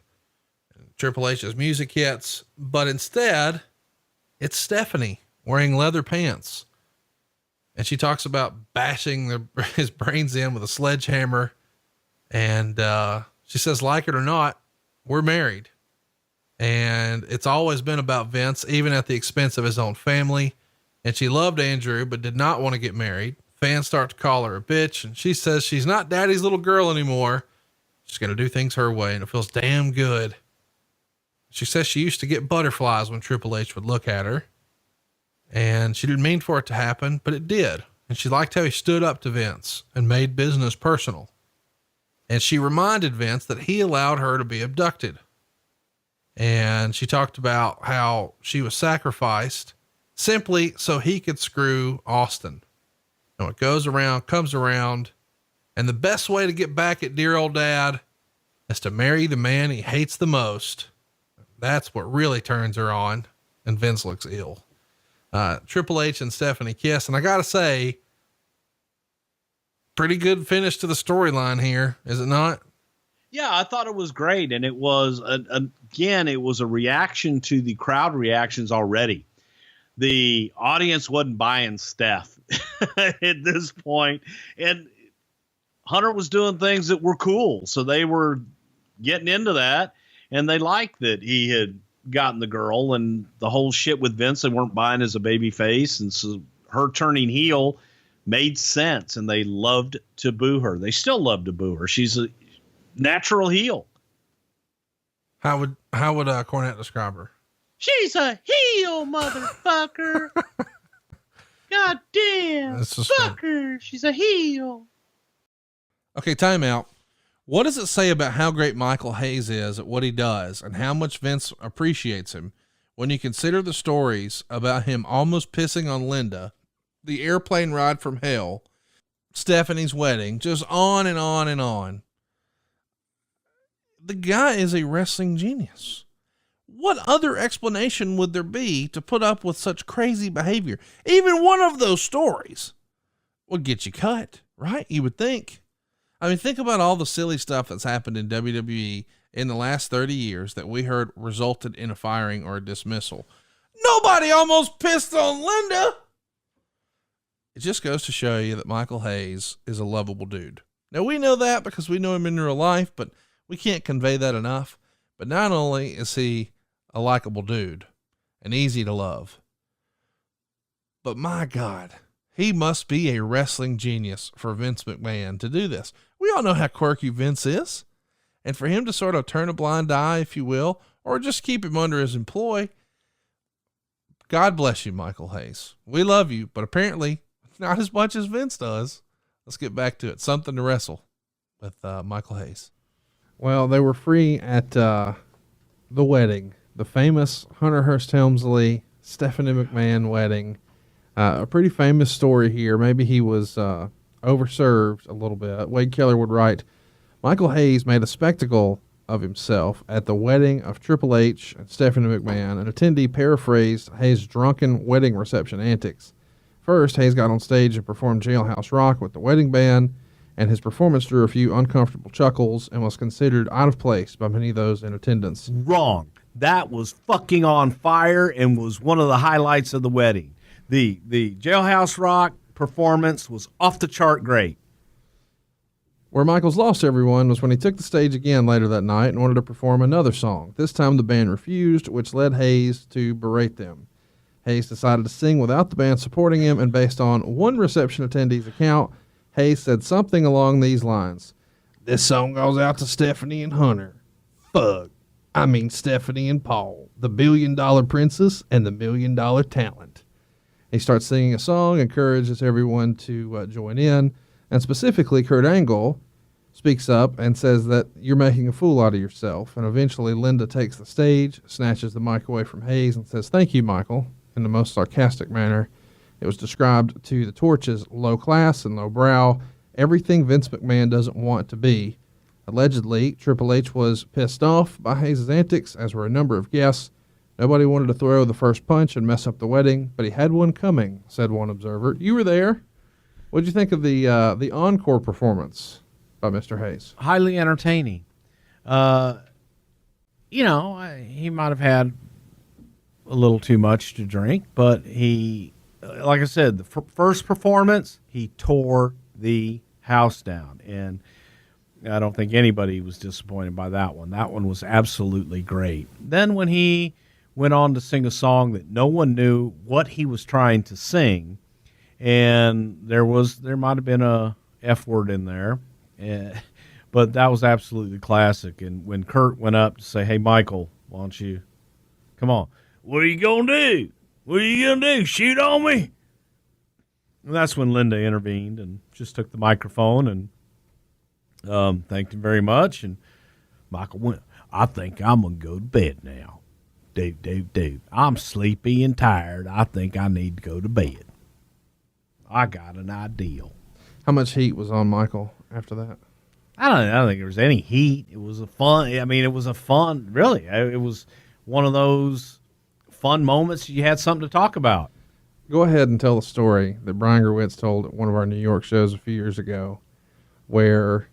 Triple H's music hits, but instead it's Stephanie wearing leather pants. And she talks about bashing his brains in with a sledgehammer. And, she says, like it or not, we're married. And it's always been about Vince, even at the expense of his own family. And she loved Andrew, but did not want to get married. Fans start to call her a bitch. And she says she's not daddy's little girl anymore. She's going to do things her way. And it feels damn good. She says she used to get butterflies when Triple H would look at her. And she didn't mean for it to happen, but it did. And she liked how he stood up to Vince and made business personal. And she reminded Vince that he allowed her to be abducted. And she talked about how she was sacrificed simply so he could screw Austin. And what goes around comes around. And the best way to get back at dear old dad is to marry the man he hates the most. That's what really turns her on. And Vince looks ill. Triple H and Stephanie kiss. And I gotta say, pretty good finish to the storyline here, is it not? Yeah, I thought it was great. And it was, again, it was a reaction to the crowd reactions already. The audience wasn't buying Steph at this point. And Hunter was doing things that were cool. So they were getting into that, and they liked that he had gotten the girl, and the whole shit with Vince, they weren't buying as a baby face. And so her turning heel made sense, and they loved to boo her. They still love to boo her. She's a natural heel. How would Cornette describe her? She's a heel, motherfucker. God damn. Fuck her. She's a heel. Okay. Time out. What does it say about how great Michael Hayes is at what he does and how much Vince appreciates him when you consider the stories about him almost pissing on Linda, the airplane ride from hell, Stephanie's wedding, just on and on and on? The guy is a wrestling genius. What other explanation would there be to put up with such crazy behavior? Even one of those stories would get you cut, right? You would think. I mean, think about all the silly stuff that's happened in WWE in the last 30 years that we heard resulted in a firing or a dismissal. Nobody almost pissed on Linda. It just goes to show you that Michael Hayes is a lovable dude. Now, we know that because we know him in real life, but we can't convey that enough. But not only is he a likable dude and easy to love, but my God, he must be a wrestling genius for Vince McMahon to do this. We all know how quirky Vince is. And for him to sort of turn a blind eye, if you will, or just keep him under his employ, God bless you, Michael Hayes. We love you, but apparently not as much as Vince does. Let's get back to it. Something to Wrestle with Michael Hayes. Well, they were free at the wedding, the famous Hunter Hearst Helmsley, Stephanie McMahon wedding. A pretty famous story here. Maybe he was overserved a little bit. Wade Keller would write, Michael Hayes made a spectacle of himself at the wedding of Triple H and Stephanie McMahon. An attendee paraphrased Hayes' drunken wedding reception antics. First, Hayes got on stage and performed Jailhouse Rock with the wedding band, and his performance drew a few uncomfortable chuckles and was considered out of place by many of those in attendance. Wrong. That was fucking on fire and was one of the highlights of the wedding. The Jailhouse Rock performance was off the chart great. Where Michaels lost everyone was when he took the stage again later that night and wanted to perform another song. This time the band refused, which led Hayes to berate them. Hayes decided to sing without the band supporting him, and based on one reception attendee's account, Hayes said something along these lines. This song goes out to Stephanie and Hunter. Fuck. I mean Stephanie and Paul, the $1 billion princess and the $1 million talent. He starts singing a song, encourages everyone to join in, and specifically Kurt Angle speaks up and says that you're making a fool out of yourself. And eventually Linda takes the stage, snatches the mic away from Hayes, and says, thank you, Michael, in the most sarcastic manner. It was described to the Torch as low class and low brow, everything Vince McMahon doesn't want to be. Allegedly, Triple H was pissed off by Hayes' antics, as were a number of guests. Nobody wanted to throw the first punch and mess up the wedding, but he had one coming, said one observer. You were there. What did you think of the encore performance by Mr. Hayes? Highly entertaining. He might have had a little too much to drink, but he, like I said, the first performance, he tore the house down, and I don't think anybody was disappointed by that one. That one was absolutely great. Then when he went on to sing a song that no one knew what he was trying to sing, and there might have been a F word in there, but that was absolutely classic. And when Kurt went up to say, hey, Michael, why don't you, come on, what are you going to do? What are you going to do, shoot on me? And that's when Linda intervened and just took the microphone and thanked him very much. And Michael went, I think I'm going to go to bed now. Dude, I'm sleepy and tired. I think I need to go to bed. I got an ideal. How much heat was on Michael after that? I don't think there was any heat. It was it was a fun, really. It was one of those fun moments you had something to talk about. Go ahead and tell the story that Brian Gerwitz told at one of our New York shows a few years ago, where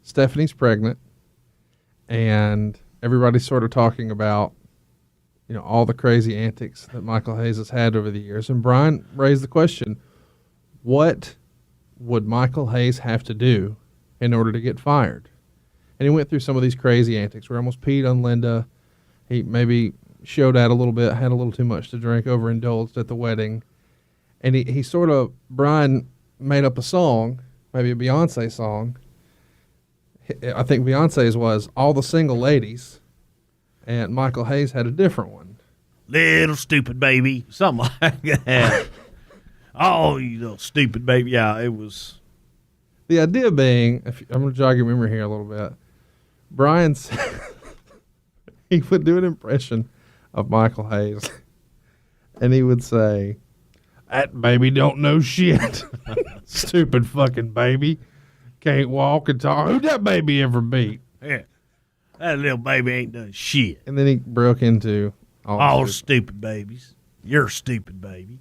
Stephanie's pregnant and everybody's sort of talking about, all the crazy antics that Michael Hayes has had over the years. And Brian raised the question, what would Michael Hayes have to do in order to get fired? And he went through some of these crazy antics where he almost peed on Linda. He maybe showed out a little bit, had a little too much to drink, overindulged at the wedding. And he sort of, Brian made up a song, maybe a Beyonce song. I think Beyonce's was All the Single Ladies, and Michael Hayes had a different one. Little stupid baby, something like that. Oh, you little stupid baby. Yeah, it was. The idea being, I'm going to jog your memory here a little bit. Brian said, he would do an impression of Michael Hayes, and he would say, that baby don't know shit. Stupid fucking baby. Can't walk and talk. Who'd that baby ever beat? Yeah, that little baby ain't done shit. And then he broke into all stupid babies. You're a stupid baby.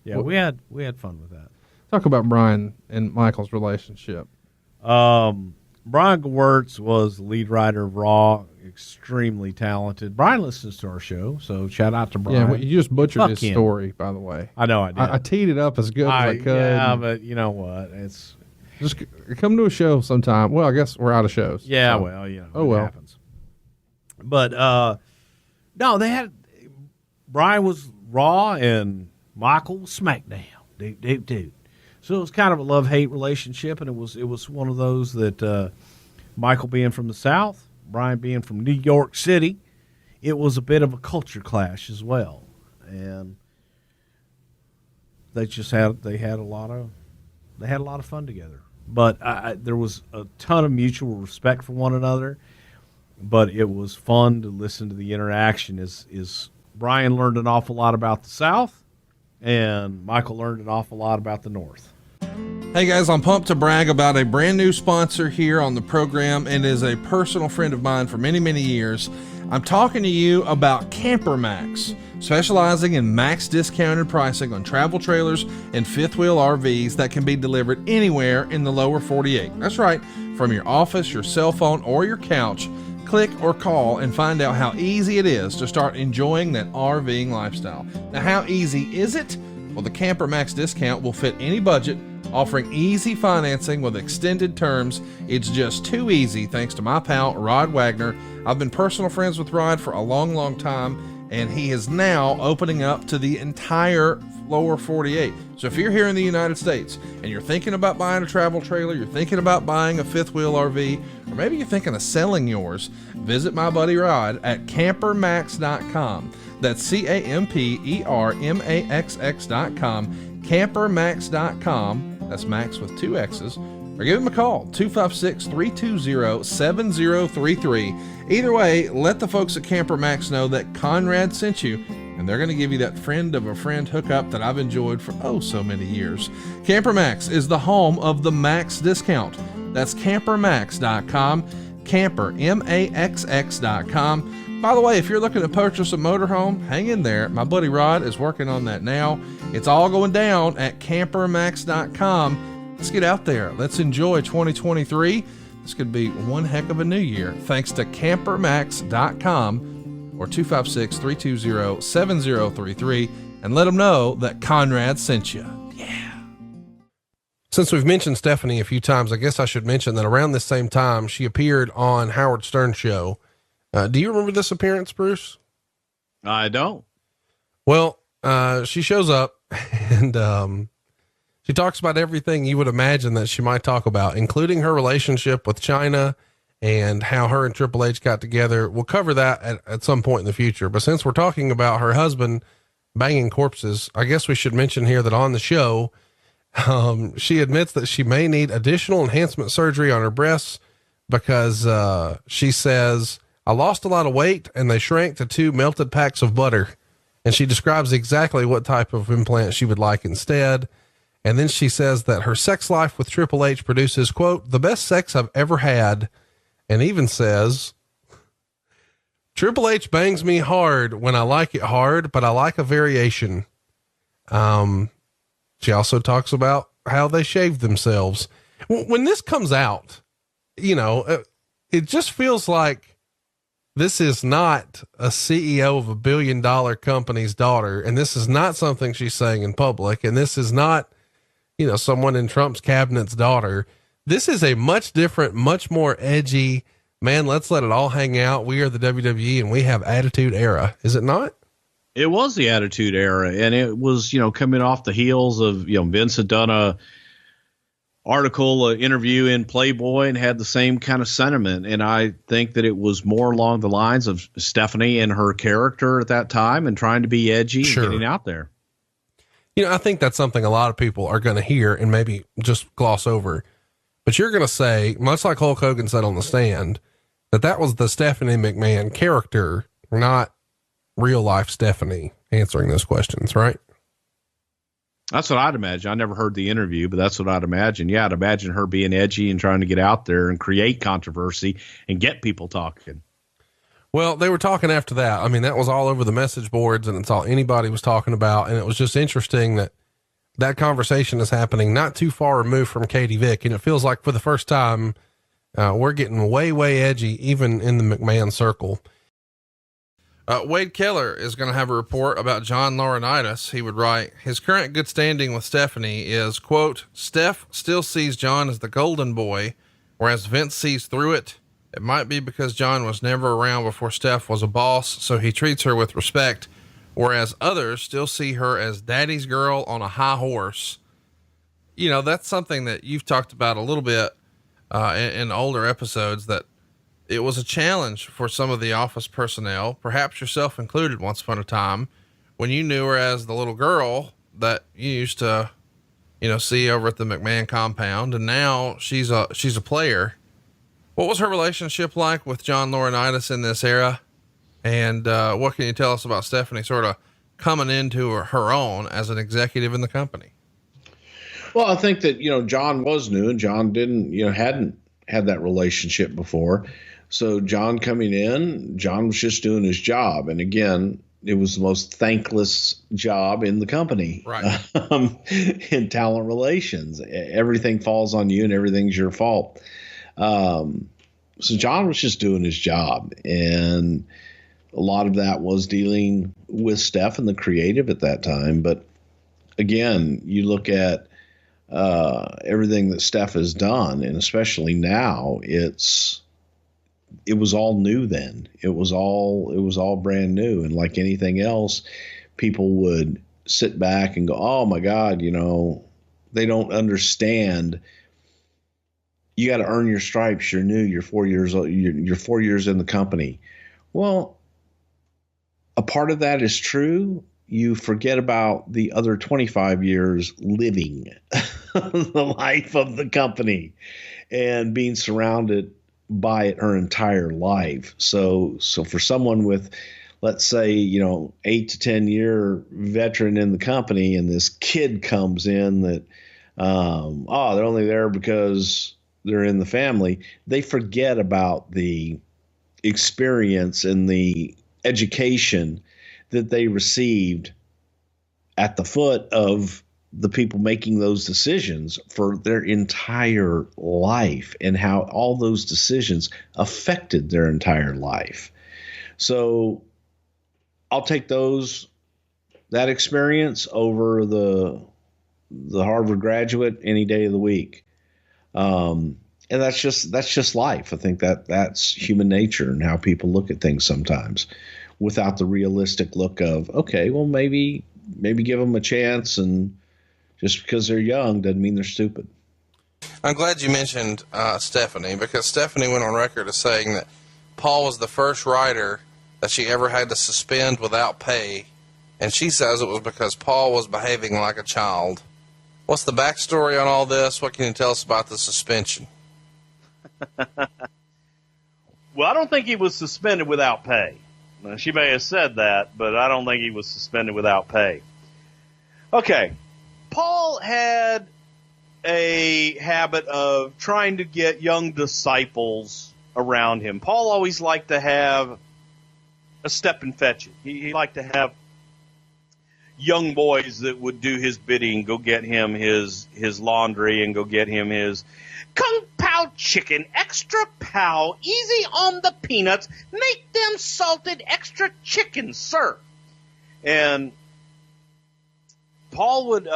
Yeah, we had fun with that. Talk about Brian and Michael's relationship. Brian Gewirtz was the lead writer of Raw, extremely talented. Brian listens to our show, so shout out to Brian. Yeah, you just butchered his story, by the way. I know I did. I teed it up as good as I could. Yeah, but you know what? It's just come to a show sometime. Well, I guess we're out of shows. Yeah, so. well, it happens. But no, they had Brian was Raw and Michael was SmackDown. Dude. So it was kind of a love-hate relationship, and it was one of those that Michael being from the South, Brian being from New York City, it was a bit of a culture clash as well. And they had a lot of fun together. But there was a ton of mutual respect for one another. But it was fun to listen to the interaction. Is Brian learned an awful lot about the South, and Michael learned an awful lot about the North. Hey guys, I'm pumped to brag about a brand new sponsor here on the program, and is a personal friend of mine for many, many years. I'm talking to you about Camper Max, specializing in max discounted pricing on travel trailers and fifth wheel RVs that can be delivered anywhere in the lower 48. That's right, from your office, your cell phone, or your couch. Click or call and find out how easy it is to start enjoying that RVing lifestyle. Now, how easy is it? Well, the Camper Max discount will fit any budget, offering easy financing with extended terms. It's just too easy thanks to my pal, Rod Wagner. I've been personal friends with Rod for a long, long time, and he is now opening up to the entire lower 48. So if you're here in the United States and you're thinking about buying a travel trailer, you're thinking about buying a fifth wheel RV, or maybe you're thinking of selling yours, visit my buddy Rod at campermax.com. That's CAMPERMAXX.com, campermax.com. That's Max with 2 X's. Or give him a call, 256-320-7033. Either way, let the folks at Camper Max know that CONRAD sent you, and they're going to give you that friend of a friend hookup that I've enjoyed for so many years. Camper Max is the home of the Max discount. That's campermax.com, campermaxx.com. By the way, if you're looking to purchase a motorhome, hang in there. My buddy Rod is working on that now. It's all going down at campermax.com. Let's get out there. Let's enjoy 2023. This could be one heck of a new year, thanks to campermax.com or 256-320-7033, and let them know that CONRAD sent you. Yeah. Since we've mentioned Stephanie a few times, I guess I should mention that around this same time, she appeared on Howard Stern's show. Do you remember this appearance, Bruce? I don't. Well, she shows up and she talks about everything you would imagine that she might talk about, including her relationship with China and how her and Triple H got together. We'll cover that at some point in the future. But since we're talking about her husband banging corpses, I guess we should mention here that on the show, she admits that she may need additional enhancement surgery on her breasts because she says, I lost a lot of weight and they shrank to 2 melted packs of butter. And she describes exactly what type of implant she would like instead. And then she says that her sex life with Triple H produces, quote, the best sex I've ever had. And even says, Triple H bangs me hard when I like it hard, but I like a variation. She also talks about how they shave themselves. When this comes out, it just feels like this is not a CEO of $1 billion company's daughter. And this is not something she's saying in public. And this is not, someone in Trump's cabinet's daughter. This is a much different, much more edgy, man, let's let it all hang out. We are the WWE and we have attitude era. Is it not? It was the attitude era. And it was, coming off the heels of, Vince had done a interview in Playboy and had the same kind of sentiment. And I think that it was more along the lines of Stephanie and her character at that time and trying to be edgy and getting out there. I think that's something a lot of people are going to hear and maybe just gloss over, but you're going to say, much like Hulk Hogan said on the stand, that was the Stephanie McMahon character, not real life Stephanie answering those questions, right? That's what I'd imagine. I never heard the interview, but that's what I'd imagine. Yeah, I'd imagine her being edgy and trying to get out there and create controversy and get people talking. Well, they were talking after that. I mean, that was all over the message boards and it's all anybody was talking about. And it was just interesting that conversation is happening not too far removed from Katie Vick. And it feels like for the first time, we're getting way, way edgy, even in the McMahon circle. Wade Keller is going to have a report about John Laurinaitis. He would write, his current good standing with Stephanie is, quote, Steph still sees John as the golden boy, whereas Vince sees through it. It might be because John was never around before Steph was a boss, so he treats her with respect, whereas others still see her as daddy's girl on a high horse. That's something that you've talked about a little bit. in older episodes that it was a challenge for some of the office personnel, perhaps yourself included once upon a time, when you knew her as the little girl that you used to, see over at the McMahon compound. And now she's a player. What was her relationship like with John Laurinaitis in this era? And, what can you tell us about Stephanie sort of coming into her own as an executive in the company? Well, I think that, John was new and John hadn't had that relationship before. So John coming in, John was just doing his job. And again, it was the most thankless job in the company, right? In talent relations. Everything falls on you and everything's your fault. So John was just doing his job. And a lot of that was dealing with Steph and the creative at that time. But again, you look at everything that Steph has done, and especially now, it was all new then. It was all brand new. And like anything else, people would sit back and go, oh my God, they don't understand. You got to earn your stripes. You're new. You're 4 years old. You're 4 years in the company. Well, a part of that is true. You forget about the other 25 years living the life of the company and being surrounded by it her entire life. So for someone with, let's say, 8 to 10 year veteran in the company, and this kid comes in that, they're only there because they're in the family, they forget about the experience and the education that they received at the foot of the people making those decisions for their entire life, and how all those decisions affected their entire life. So I'll take that experience over the Harvard graduate any day of the week. And that's just life. I think that's human nature and how people look at things sometimes, without the realistic look of, okay, well, maybe give them a chance, and just because they're young doesn't mean they're stupid. I'm glad you mentioned Stephanie, because Stephanie went on record as saying that Paul was the first writer that she ever had to suspend without pay, and she says it was because Paul was behaving like a child. What's the backstory on all this? What can you tell us about the suspension? Well, I don't think he was suspended without pay. Now, she may have said that, but I don't think he was suspended without pay. Okay. Paul had a habit of trying to get young disciples around him. Paul always liked to have a step and fetch it. He liked to have young boys that would do his bidding, go get him his laundry and go get him his Kung Pao chicken, extra pow, easy on the peanuts, make them salted extra chicken, sir. And Paul would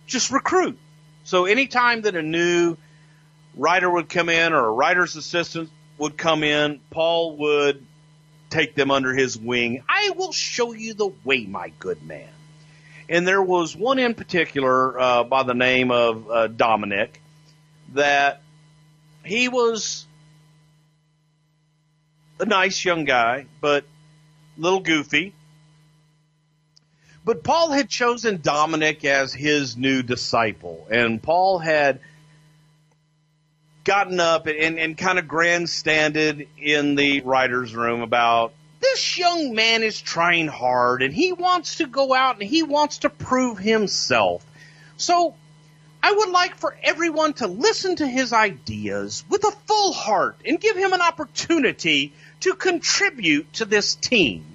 just recruit. So anytime that a new writer would come in or a writer's assistant would come in, Paul would take them under his wing. I will show you the way, my good man. And there was one in particular by the name of Dominic, that he was a nice young guy, but a little goofy. But Paul had chosen Dominic as his new disciple, and Paul had gotten up and kind of grandstanded in the writer's room about, this young man is trying hard, and he wants to go out and he wants to prove himself. So I would like for everyone to listen to his ideas with a full heart and give him an opportunity to contribute to this team.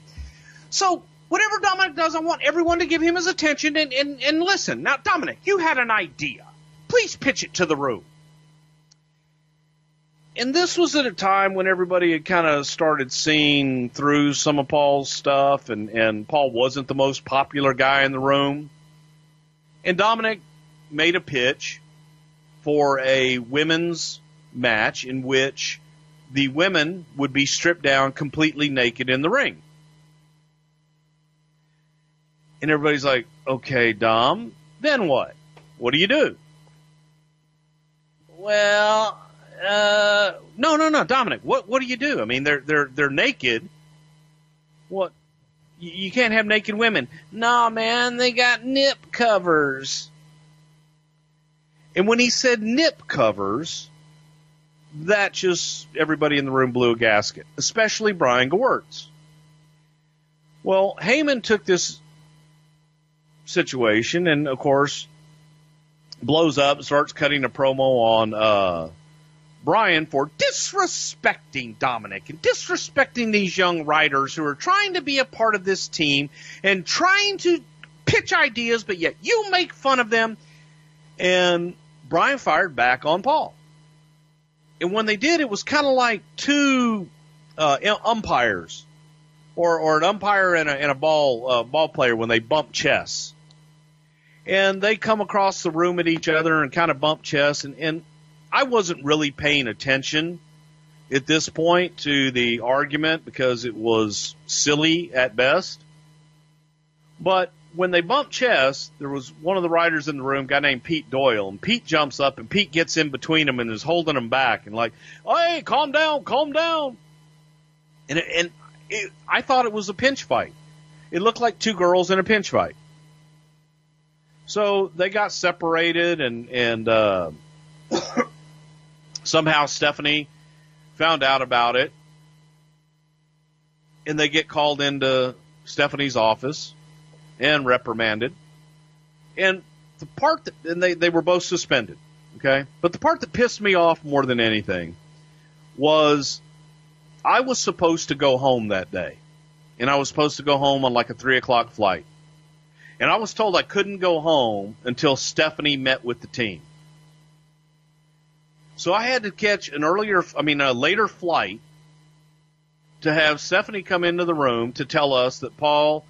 So whatever Dominic does, I want everyone to give him his attention and listen. Now, Dominic, you had an idea. Please pitch it to the room. And this was at a time when everybody had kind of started seeing through some of Paul's stuff, and Paul wasn't the most popular guy in the room. And Dominic made a pitch for a women's match in which the women would be stripped down completely naked in the ring. And everybody's like, okay, Dom, then what? What do you do? well, no, Dominic. What do you do? I mean, they're naked. What? You can't have naked women. Nah, man, they got nip covers. And when he said nip covers, that just everybody in the room blew a gasket, especially Brian Gewirtz. Well, Heyman took this situation and, of course, blows up and starts cutting a promo on Brian for disrespecting Dominic and disrespecting these young writers who are trying to be a part of this team and trying to pitch ideas, but yet you make fun of them. And Brian fired back on Paul. And when they did, it was kind of like two umpires or an umpire and a ball player when they bump chests. And they come across the room at each other and kind of bump chests. And I wasn't really paying attention at this point to the argument because it was silly at best. But when they bumped chests, there was one of the writers in the room, a guy named Pete Doyle. And Pete jumps up and Pete gets in between them and is holding them back and like, hey, calm down, calm down. And I thought it was a pinch fight. It looked like two girls in a pinch fight. So they got separated, and somehow Stephanie found out about it, and they get called into Stephanie's office and reprimanded. And the part that, and they were both suspended, okay? But the part that pissed me off more than anything was I was supposed to go home that day, and I was supposed to go home on like a 3 o'clock flight. And I was told I couldn't go home until Stephanie met with the team. So I had to catch a later flight to have Stephanie come into the room to tell us that Paul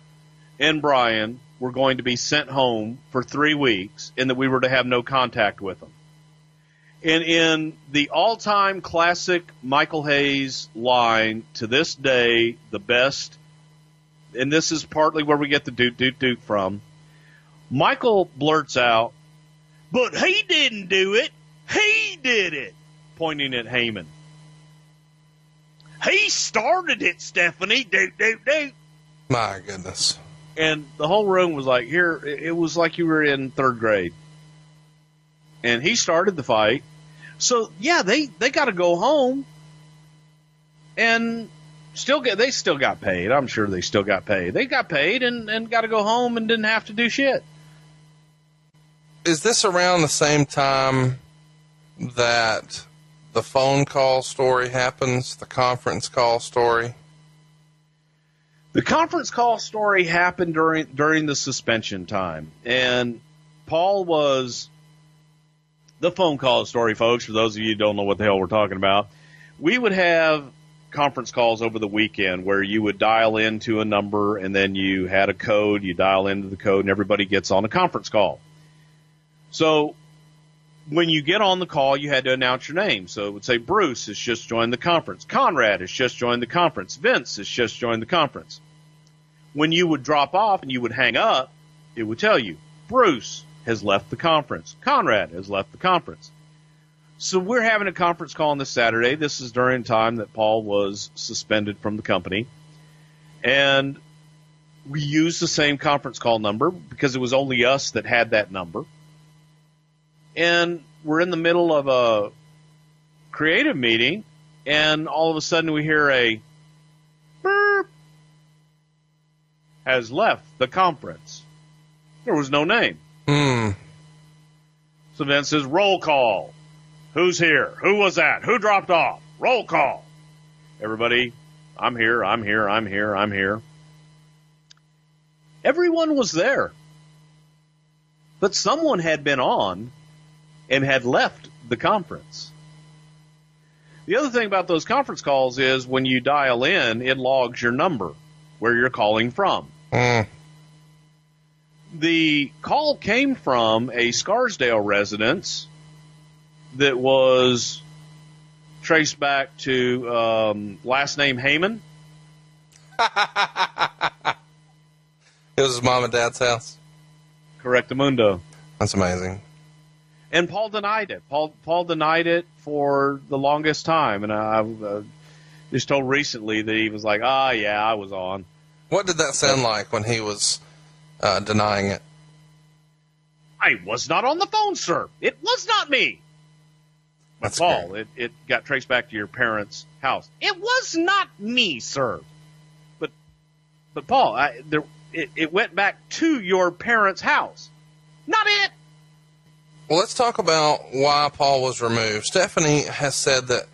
and Brian were going to be sent home for 3 weeks and that we were to have no contact with them. And in the all-time classic Michael Hayes line, to this day, the best, and this is partly where we get the doot from, Michael blurts out, but he didn't do it. He did it, pointing at Heyman. He started it, Stephanie. Doot. My goodness. And the whole room was like, it was like you were in third grade. And he started the fight. So, yeah, they got to go home and they still got paid. I'm sure they still got paid. They got paid and got to go home and didn't have to do shit. Is this around the same time that the phone call story happens, the conference call story? The conference call story happened during the suspension time. And Paul was the phone call story, folks, for those of you who don't know what the hell we're talking about. We would have conference calls over the weekend where you would dial into a number and then you had a code, you dial into the code, and everybody gets on a conference call. So when you get on the call, you had to announce your name. So it would say Bruce has just joined the conference. CONRAD has just joined the conference. Vince has just joined the conference. When you would drop off and you would hang up, it would tell you Bruce has left the conference. CONRAD has left the conference. So we're having a conference call on this Saturday. This is during the time that Paul was suspended from the company. And we used the same conference call number because it was only us that had that number. And we're in the middle of a creative meeting, and all of a sudden we hear a burp. Has left the conference. There was no name. So Vince says, roll call. Who's here? Who was that? Who dropped off? Roll call. Everybody, I'm here. Everyone was there. But someone had been on and had left the conference. The other thing about those conference calls is when you dial in, it logs your number, where you're calling from. The call came from a Scarsdale residence that was traced back to last name Heyman. It was his mom and dad's house. Correctamundo. That's amazing. And Paul denied it. Paul denied it for the longest time. And I just told recently that he was like, yeah, I was on. What did that sound like when he was denying it? I was not on the phone, sir. It was not me. That's Paul, great. it got traced back to your parents' house. It was not me, sir. But Paul, it went back to your parents' house. Not it. Well, let's talk about why Paul was removed. Stephanie has said that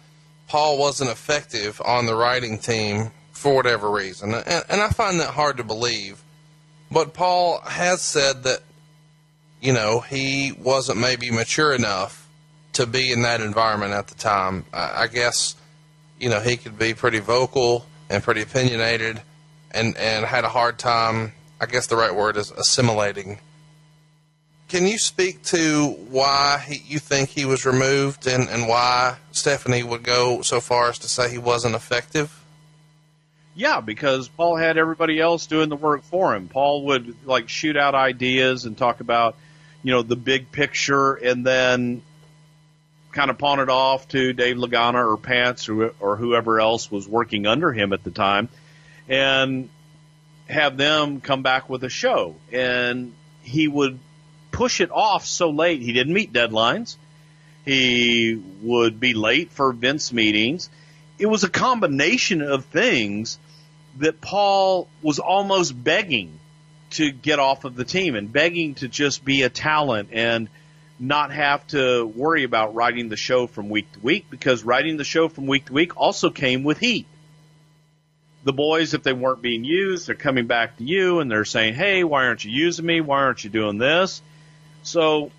Paul wasn't effective on the writing team for whatever reason, and I find that hard to believe. But Paul has said that, he wasn't maybe mature enough to be in that environment at the time. I guess, he could be pretty vocal and pretty opinionated and had a hard time, I guess the right word is assimilating. Can you speak to why you think he was removed and why Stephanie would go so far as to say he wasn't effective? Yeah, because Paul had everybody else doing the work for him. Paul would shoot out ideas and talk about, the big picture, and then kind of pawn it off to Dave Lagana or Pants or whoever else was working under him at the time, and have them come back with a show. And he would push it off so late. He didn't meet deadlines. He would be late for Vince meetings. It was a combination of things that Paul was almost begging to get off of the team and begging to just be a talent and not have to worry about writing the show from week to week, because writing the show from week to week also came with heat. The boys, if they weren't being used, they're coming back to you and they're saying, hey, why aren't you using me? Why aren't you doing this? So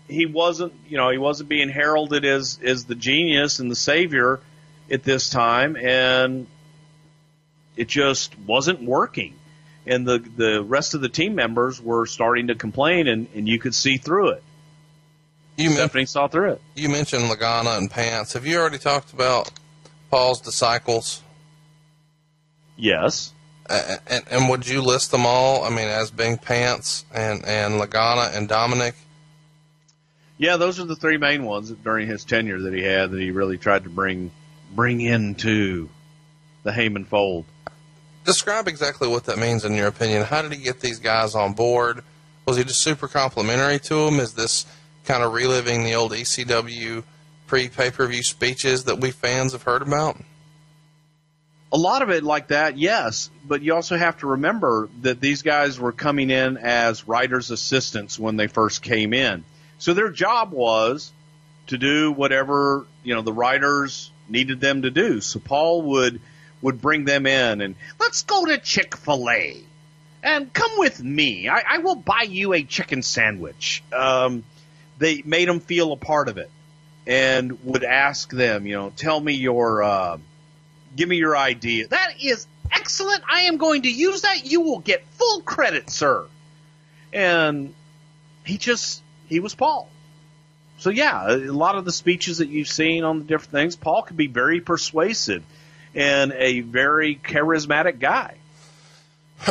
he wasn't being heralded as the genius and the savior at this time, and it just wasn't working. And the rest of the team members were starting to complain, and you could see through it. Stephanie saw through it. You mentioned Lagana and Pants. Have you already talked about Paul's disciples? Yes. And would you list them all? I mean, as being Pants and Lagana and Dominic? Yeah, those are the three main ones during his tenure that he had that he really tried to bring into the Heyman fold. Describe exactly what that means in your opinion. How did he get these guys on board? Was he just super complimentary to them? Is this kind of reliving the old ECW pre-pay-per-view speeches that we fans have heard about? A lot of it like that, yes. But you also have to remember that these guys were coming in as writers' assistants when they first came in. So their job was to do whatever, the writers needed them to do. So Paul would bring them in and, let's go to Chick-fil-A and come with me. I will buy you a chicken sandwich. They made them feel a part of it and would ask them, tell me give me your idea. That is excellent. I am going to use that. You will get full credit, sir. And he was Paul. So yeah, a lot of the speeches that you've seen on the different things, Paul could be very persuasive and a very charismatic guy.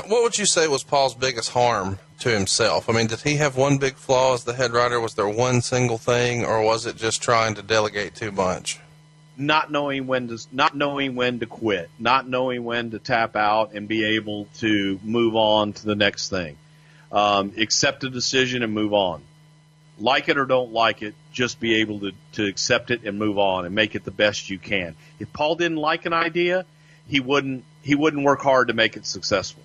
What would you say was Paul's biggest harm to himself? I mean, did he have one big flaw as the head writer? Was there one single thing, or was it just trying to delegate too much? Not knowing when to quit, not knowing when to tap out and be able to move on to the next thing. Accept a decision and move on. Like it or don't like it, just be able to accept it and move on and make it the best you can. If Paul didn't like an idea, he wouldn't work hard to make it successful.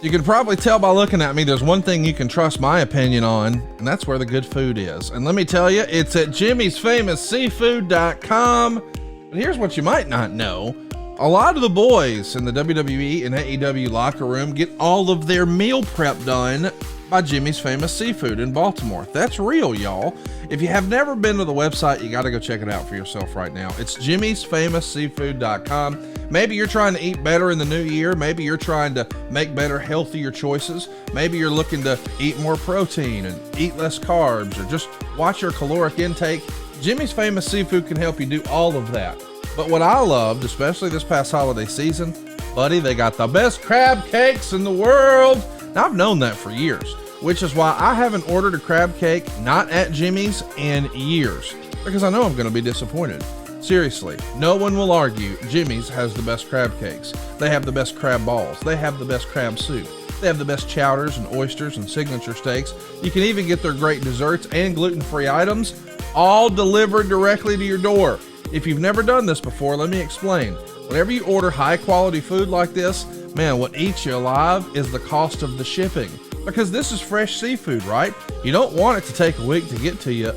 You can probably tell by looking at me, there's one thing you can trust my opinion on, and that's where the good food is. And let me tell you, it's at jimmysfamousseafood.com. But here's what you might not know. A lot of the boys in the WWE and AEW locker room get all of their meal prep done by Jimmy's Famous Seafood in Baltimore. That's real, y'all. If you have never been to the website, you got to go check it out for yourself right now. It's jimmysfamousseafood.com. Maybe you're trying to eat better in the new year. Maybe you're trying to make better, healthier choices. Maybe you're looking to eat more protein and eat less carbs, or just watch your caloric intake. Jimmy's Famous Seafood can help you do all of that. But what I loved, especially this past holiday season, buddy, they got the best crab cakes in the world. Now, I've known that for years, which is why I haven't ordered a crab cake, not at Jimmy's, in years, because I know I'm going to be disappointed. Seriously, no one will argue Jimmy's has the best crab cakes. They have the best crab balls. They have the best crab soup. They have the best chowders and oysters and signature steaks. You can even get their great desserts and gluten-free items, all delivered directly to your door. If you've never done this before, let me explain. Whenever you order high-quality food like this, man, what eats you alive is the cost of the shipping. Because this is fresh seafood, right? You don't want it to take a week to get to you.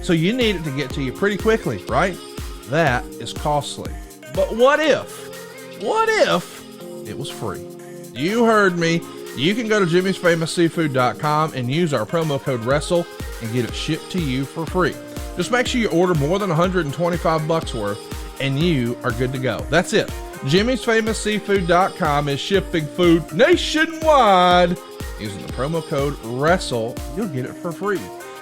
So you need it to get to you pretty quickly, right? That is costly. But what if it was free? You heard me. You can go to jimmysfamousseafood.com and use our promo code WRESTLE and get it shipped to you for free. Just make sure you order more than $125 worth and you are good to go. That's it. jimmysfamousseafood.com is shipping food nationwide. Using the promo code WRESTLE, you'll get it for free.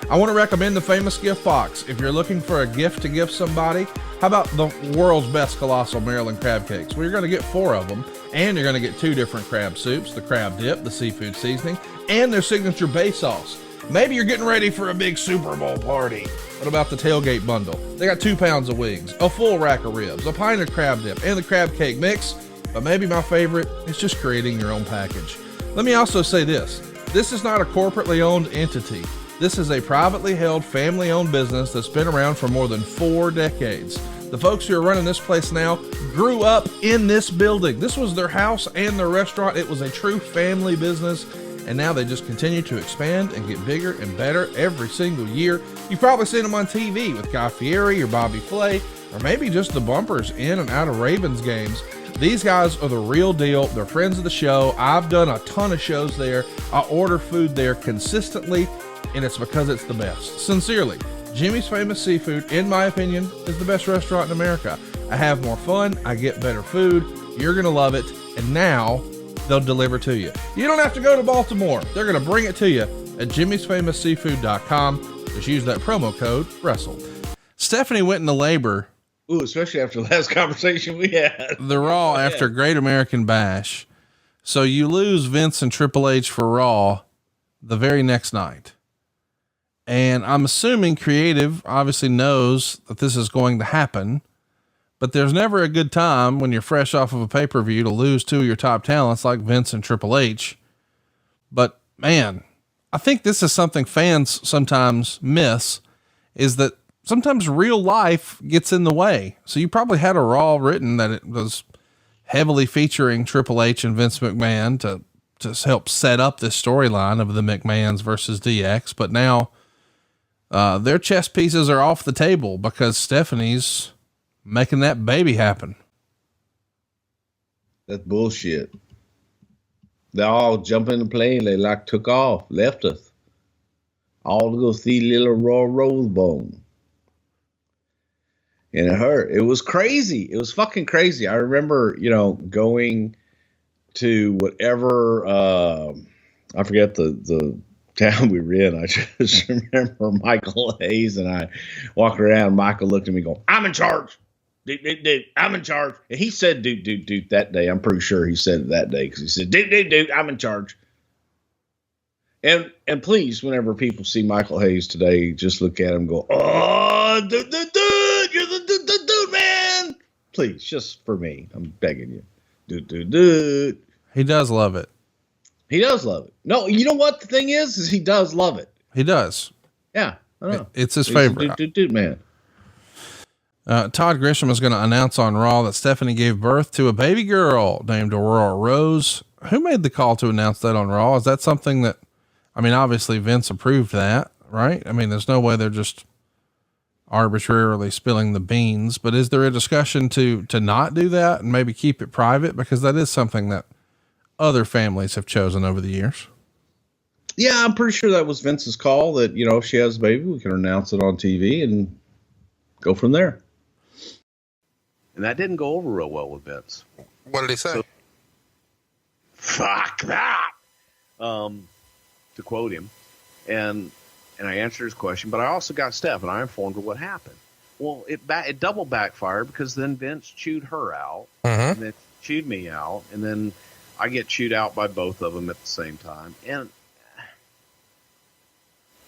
I want to recommend the Famous Gift Box. If you're looking for a gift to give somebody, how about the world's best colossal Maryland crab cakes? Well, you're going to get 4 of them, and you're going to get 2 different crab soups, the crab dip, the seafood seasoning, and their signature bay sauce. Maybe you're getting ready for a big Super Bowl party. What about the tailgate bundle? They got 2 pounds of wings, a full rack of ribs, a pint of crab dip, and the crab cake mix. But maybe my favorite is just creating your own package. Let me also say this. This is not a corporately owned entity. This is a privately held, family-owned business that's been around for more than 4 decades. The folks who are running this place now grew up in this building. This was their house and their restaurant. It was a true family business, and now they just continue to expand and get bigger and better every single year. You've probably seen them on TV with Guy Fieri or Bobby Flay, or maybe just the bumpers in and out of Ravens games. These guys are the real deal. They're friends of the show. I've done a ton of shows there. I order food there consistently, and it's because it's the best. Sincerely, Jimmy's Famous Seafood, in my opinion, is the best restaurant in America. I have more fun. I get better food. You're going to love it. And now they'll deliver to you. You don't have to go to Baltimore. They're going to bring it to you at jimmysfamousseafood.com. Just use that promo code WRESTLE. Stephanie went into labor. Ooh, especially after the last conversation we had. The Raw after Great American Bash. So you lose Vince and Triple H for Raw the very next night. And I'm assuming creative obviously knows that this is going to happen, but there's never a good time when you're fresh off of a pay-per-view to lose 2 of your top talents like Vince and Triple H. But man, I think this is something fans sometimes miss, is that sometimes real life gets in the way. So you probably had a Raw written that it was heavily featuring Triple H and Vince McMahon to help set up this storyline of the McMahons versus DX. But now, their chess pieces are off the table because Stephanie's making that baby happen. That's bullshit. They all jump in the plane. They took off, left us all to go see little Raw Rosebone. And it hurt. It was crazy. It was fucking crazy. I remember, going to whatever, I forget the town we were in. I just remember Michael Hayes and I walked around. Michael looked at me going, "I'm in charge. Dude, I'm in charge." And he said, dude, that day. I'm pretty sure he said it that day because he said, dude, I'm in charge. And please, whenever people see Michael Hayes today, just look at him and go, "Oh, dude, you're the dude, man." Please, just for me, I'm begging you. Dude. He does love it. He does love it. No, you know what the thing is he does love it. He does. Yeah, I know. It's his favorite. Dude, man. Todd Grisham is going to announce on Raw that Stephanie gave birth to a baby girl named Aurora Rose. Who made the call to announce that on Raw? Is that something that, obviously Vince approved that, right? There's no way they're just arbitrarily spilling the beans, but is there a discussion to not do that and maybe keep it private? Because that is something that other families have chosen over the years. Yeah, I'm pretty sure that was Vince's call that, if she has a baby, we can announce it on TV and go from there. And that didn't go over real well with Vince. What did he say? So, fuck that. To quote him. And I answered his question, but I also got Steph and I informed her what happened. Well, it double backfired because then Vince chewed her out and then chewed me out. And then I get chewed out by both of them at the same time. And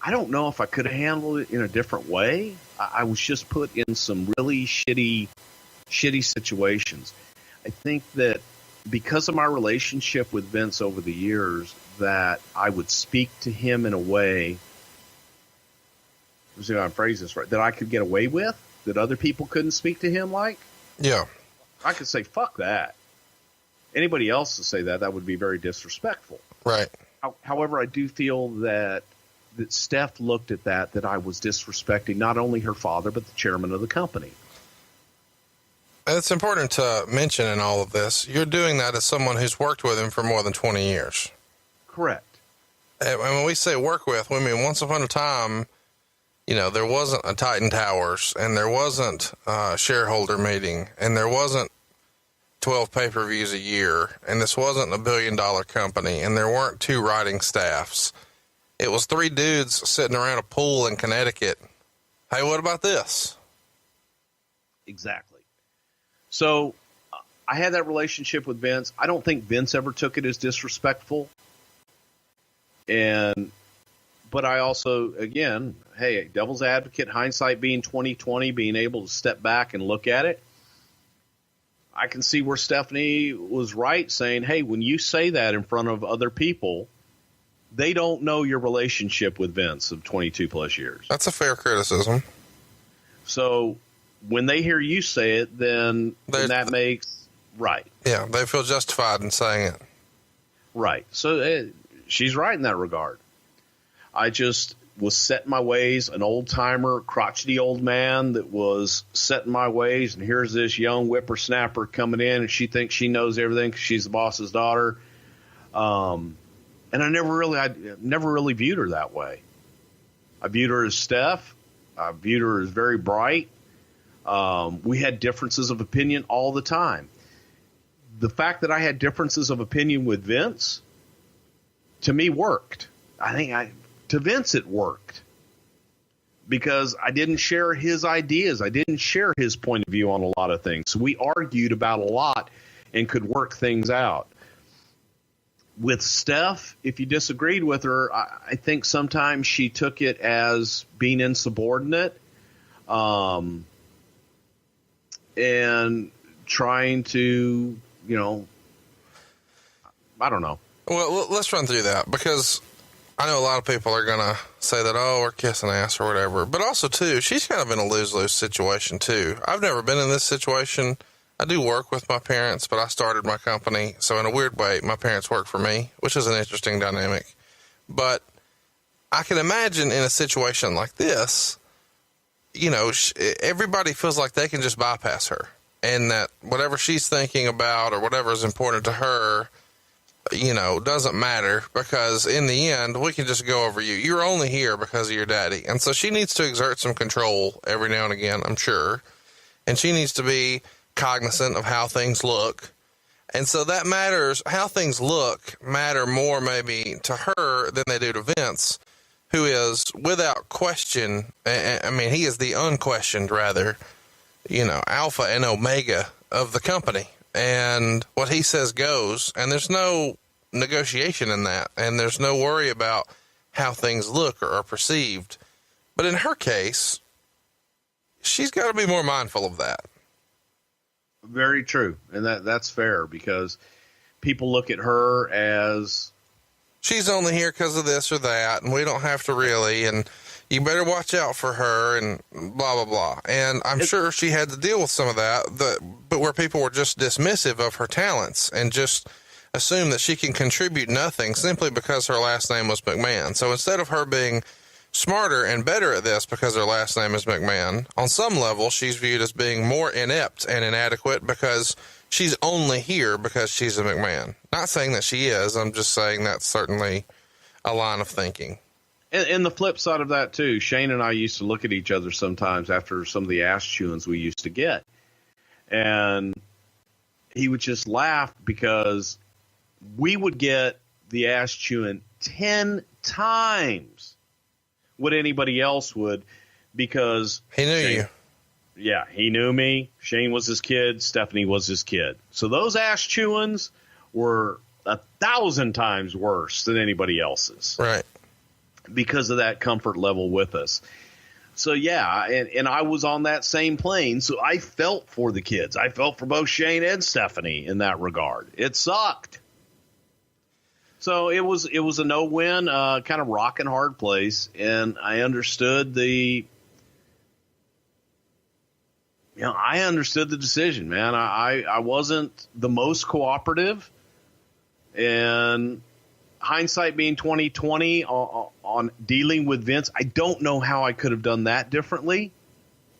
I don't know if I could have handled it in a different way. I was just put in some really shitty situations. I think that because of my relationship with Vince over the years, that I would speak to him in a way, let's see how I phrase this right, that I could get away with, that other people couldn't speak to him like. Yeah. I could say, fuck that. Anybody else to say that would be very disrespectful. Right. However, I do feel that Steph looked at that I was disrespecting not only her father, but the chairman of the company. And it's important to mention in all of this, you're doing that as someone who's worked with him for more than 20 years. Correct. And when we say work with, we mean once upon a time, there wasn't a Titan Towers, and there wasn't a shareholder meeting, and there wasn't 12 pay-per-views a year, and this wasn't a $1 billion company, and there weren't 2 writing staffs. It was 3 dudes sitting around a pool in Connecticut. Hey, what about this? Exactly. So I had that relationship with Vince. I don't think Vince ever took it as disrespectful. But I also, again, hey, devil's advocate, hindsight being 20/20, being able to step back and look at it. I can see where Stephanie was right saying, hey, when you say that in front of other people, they don't know your relationship with Vince of 22 plus years. That's a fair criticism. So when they hear you say it, then that makes right. Yeah, they feel justified in saying it. Right. So she's right in that regard. I just was set in my ways, an old-timer, crotchety old man that was set in my ways, and here's this young whippersnapper coming in, and she thinks she knows everything because she's the boss's daughter. And I never really viewed her that way. I viewed her as Steph. I viewed her as very bright. We had differences of opinion all the time. The fact that I had differences of opinion with Vince, to me, worked. To Vince, it worked because I didn't share his ideas. I didn't share his point of view on a lot of things. So we argued about a lot and could work things out. With Steph, if you disagreed with her, I think sometimes she took it as being insubordinate and trying to, I don't know. Well, let's run through that because I know a lot of people are going to say that, oh, we're kissing ass or whatever. But also, too, she's kind of in a lose-lose situation, too. I've never been in this situation. I do work with my parents, but I started my company. So in a weird way, my parents work for me, which is an interesting dynamic. But I can imagine in a situation like this, everybody feels like they can just bypass her and that whatever she's thinking about or whatever is important to her, doesn't matter because in the end, we can just go over you. You're only here because of your daddy. And so she needs to exert some control every now and again, I'm sure. And she needs to be cognizant of how things look. And so that matters. How things look matter more maybe to her than they do to Vince, who is without question. I mean, he is the unquestioned rather, alpha and omega of the company. And what he says goes, and there's no negotiation in that. And there's no worry about how things look or are perceived. But in her case, she's got to be more mindful of that. Very true. And that's fair because people look at her as she's only here because of this or that. And we don't have to really, and you better watch out for her and blah, blah, blah. And I'm sure she had to deal with some of that, but where people were just dismissive of her talents and just assume that she can contribute nothing simply because her last name was McMahon. So instead of her being smarter and better at this because her last name is McMahon, on some level, she's viewed as being more inept and inadequate because she's only here because she's a McMahon. Not saying that she is. I'm just saying that's certainly a line of thinking. And the flip side of that, too, Shane and I used to look at each other sometimes after some of the ass chewings we used to get. And he would just laugh because we would get the ass chewing 10 times what anybody else would because he knew Shane, you. Yeah, he knew me. Shane was his kid. Stephanie was his kid. So those ass chewings were 1,000 times worse than anybody else's. Right. because of that comfort level with us. So, yeah, and I was on that same plane, so I felt for the kids. I felt for both Shane and Stephanie in that regard. It sucked. So it was a no-win, kind of rock and hard place, and I understood the decision, man. I wasn't the most cooperative, and hindsight being 2020 on dealing with Vince, I don't know how I could have done that differently.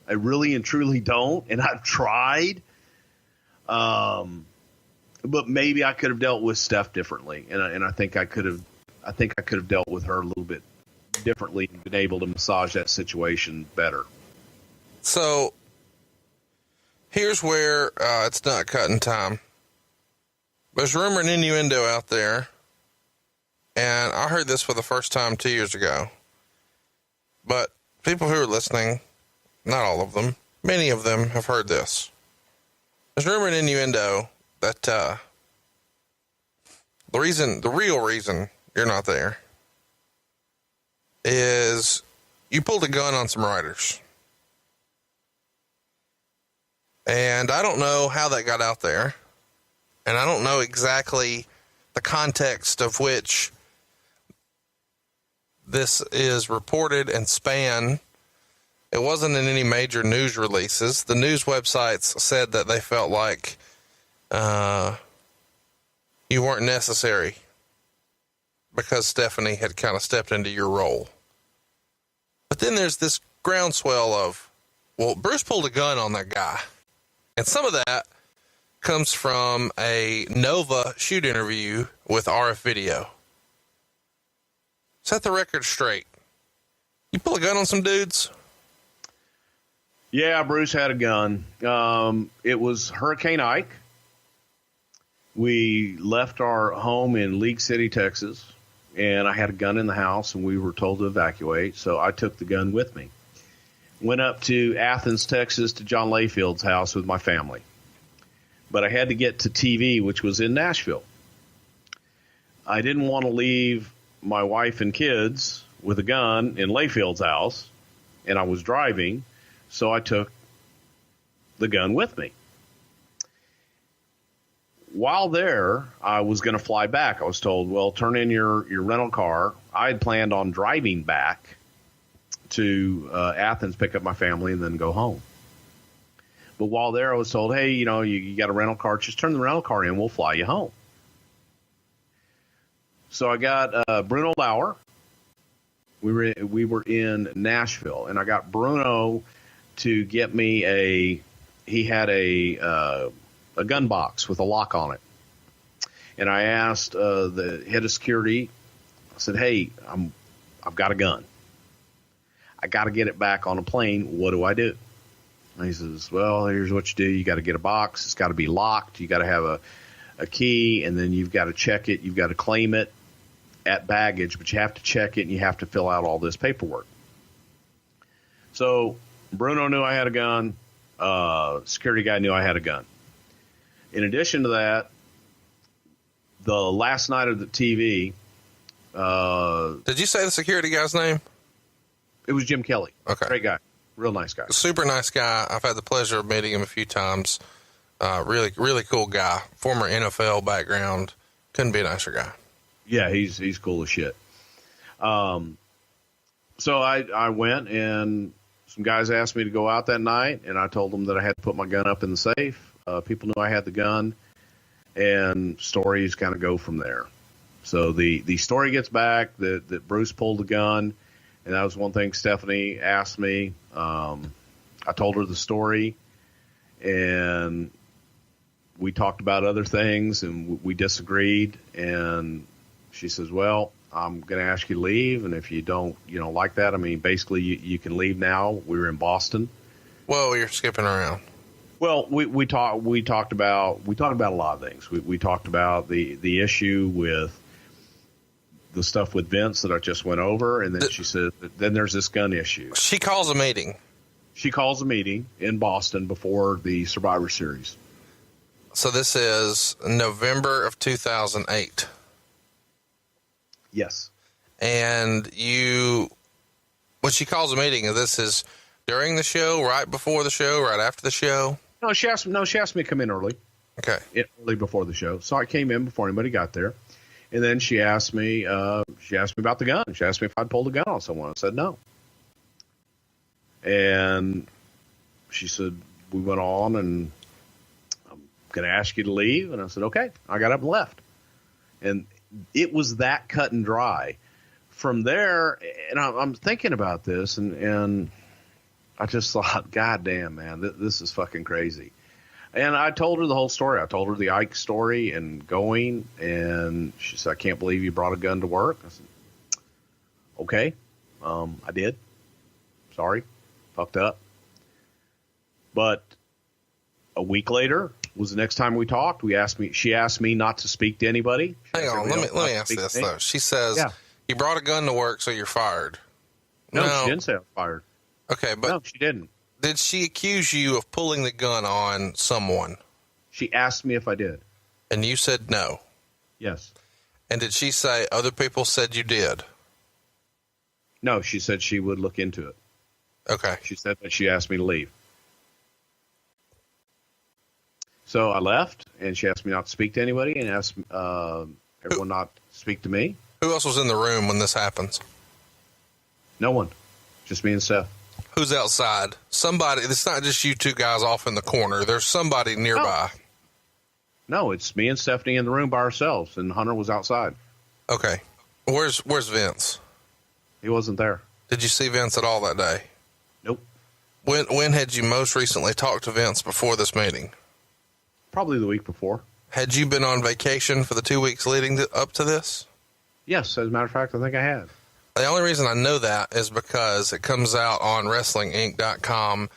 I really and truly don't, and I've tried. But maybe I could have dealt with Steph differently, and I think I could have dealt with her a little bit differently and been able to massage that situation better. So here's where it's not cutting time. There's rumor and innuendo out there. And I heard this for the first time 2 years ago. But people who are listening, not all of them, many of them have heard this. There's rumor and innuendo that the real reason you're not there is you pulled a gun on some writers. And I don't know how that got out there. And I don't know exactly the context of which this is reported and span. It wasn't in any major news releases. The news websites said that they felt like you weren't necessary because Stephanie had kind of stepped into your role. But then there's this groundswell of, well, Bruce pulled a gun on that guy. And some of that comes from a Nova shoot interview with RF Video. Set the record straight. You pull a gun on some dudes? Yeah, Bruce had a gun. It was Hurricane Ike. We left our home in League City, Texas, and I had a gun in the house, and we were told to evacuate, so I took the gun with me. Went up to Athens, Texas, to John Layfield's house with my family. But I had to get to TV, which was in Nashville. I didn't want to leave my wife and kids with a gun in Layfield's house, and I was driving, so I took the gun with me. While there, I was going to fly back. I was told, well, turn in your rental car. I had planned on driving back to Athens, pick up my family, and then go home. But while there, I was told, hey, you got a rental car. Just turn the rental car in. We'll fly you home. So I got Bruno Lauer. We were in Nashville, and I got Bruno to get me he had a gun box with a lock on it. And I asked the head of security, I said, hey, I've got a gun. I got to get it back on a plane. What do I do? And he says, well, here's what you do. You got to get a box. It's got to be locked. You got to have a key, and then you've got to check it. You've got to claim it at baggage, but you have to check it, and you have to fill out all this paperwork. So Bruno knew I had a gun. Security guy knew I had a gun. In addition to that, the last night of the TV. Did you say the security guy's name? It was Jim Kelly. Okay. Great guy. Real nice guy. Super nice guy. I've had the pleasure of meeting him a few times. Really, really cool guy. Former NFL background. Couldn't be a nicer guy. Yeah, he's cool as shit. So I went, and some guys asked me to go out that night, and I told them that I had to put my gun up in the safe. People knew I had the gun, and stories kind of go from there. So the story gets back that Bruce pulled the gun, and that was one thing Stephanie asked me. I told her the story, and we talked about other things, and we disagreed, and she says, well, I'm going to ask you to leave, and if you don't, like that, I mean, basically you can leave now. We were in Boston. Whoa, you're skipping around. Well, we talked about a lot of things. We talked about the issue with the stuff with Vince that I just went over, and then she said, then there's this gun issue. She calls a meeting. She calls a meeting in Boston before the Survivor Series. So this is November of 2008. Yes. and when she calls a meeting, this is during the show, right before the show, right after the show? No, she asked me to come in early. Okay. Early before the show. So I came in before anybody got there. And then she asked me about the gun. She asked me if I'd pulled a gun on someone. I said no. And she said, we went on, and I'm going to ask you to leave. And I said, okay. I got up and left. And it was that cut and dry. From there, and I'm thinking about this, and I just thought, God damn, man, this is fucking crazy. And I told her the whole story. I told her the Ike story and going, and she said, I can't believe you brought a gun to work. I said, okay, I did. Sorry, fucked up. But a week later was the next time we talked. She asked me not to speak to anybody. Hang on, let me ask this, though. She says, you brought a gun to work, so you're fired. No, she didn't say I was fired. Okay, but no, she didn't. Did she accuse you of pulling the gun on someone? She asked me if I did. And you said no? Yes. And did she say other people said you did? No, she said she would look into it. Okay. She said that she asked me to leave. So I left, and she asked me not to speak to anybody, and asked everyone not to speak to me. Who else was in the room when this happens? No one. Just me and Steph. Who's outside? Somebody. It's not just you two guys off in the corner. There's somebody nearby. No, it's me and Stephanie in the room by ourselves, and Hunter was outside. Okay. Where's Vince? He wasn't there. Did you see Vince at all that day? Nope. When had you most recently talked to Vince before this meeting? Probably the week before. Had you been on vacation for the 2 weeks leading up to this? Yes, as a matter of fact, I think I had. The only reason I know that is because it comes out on WrestlingInc.com.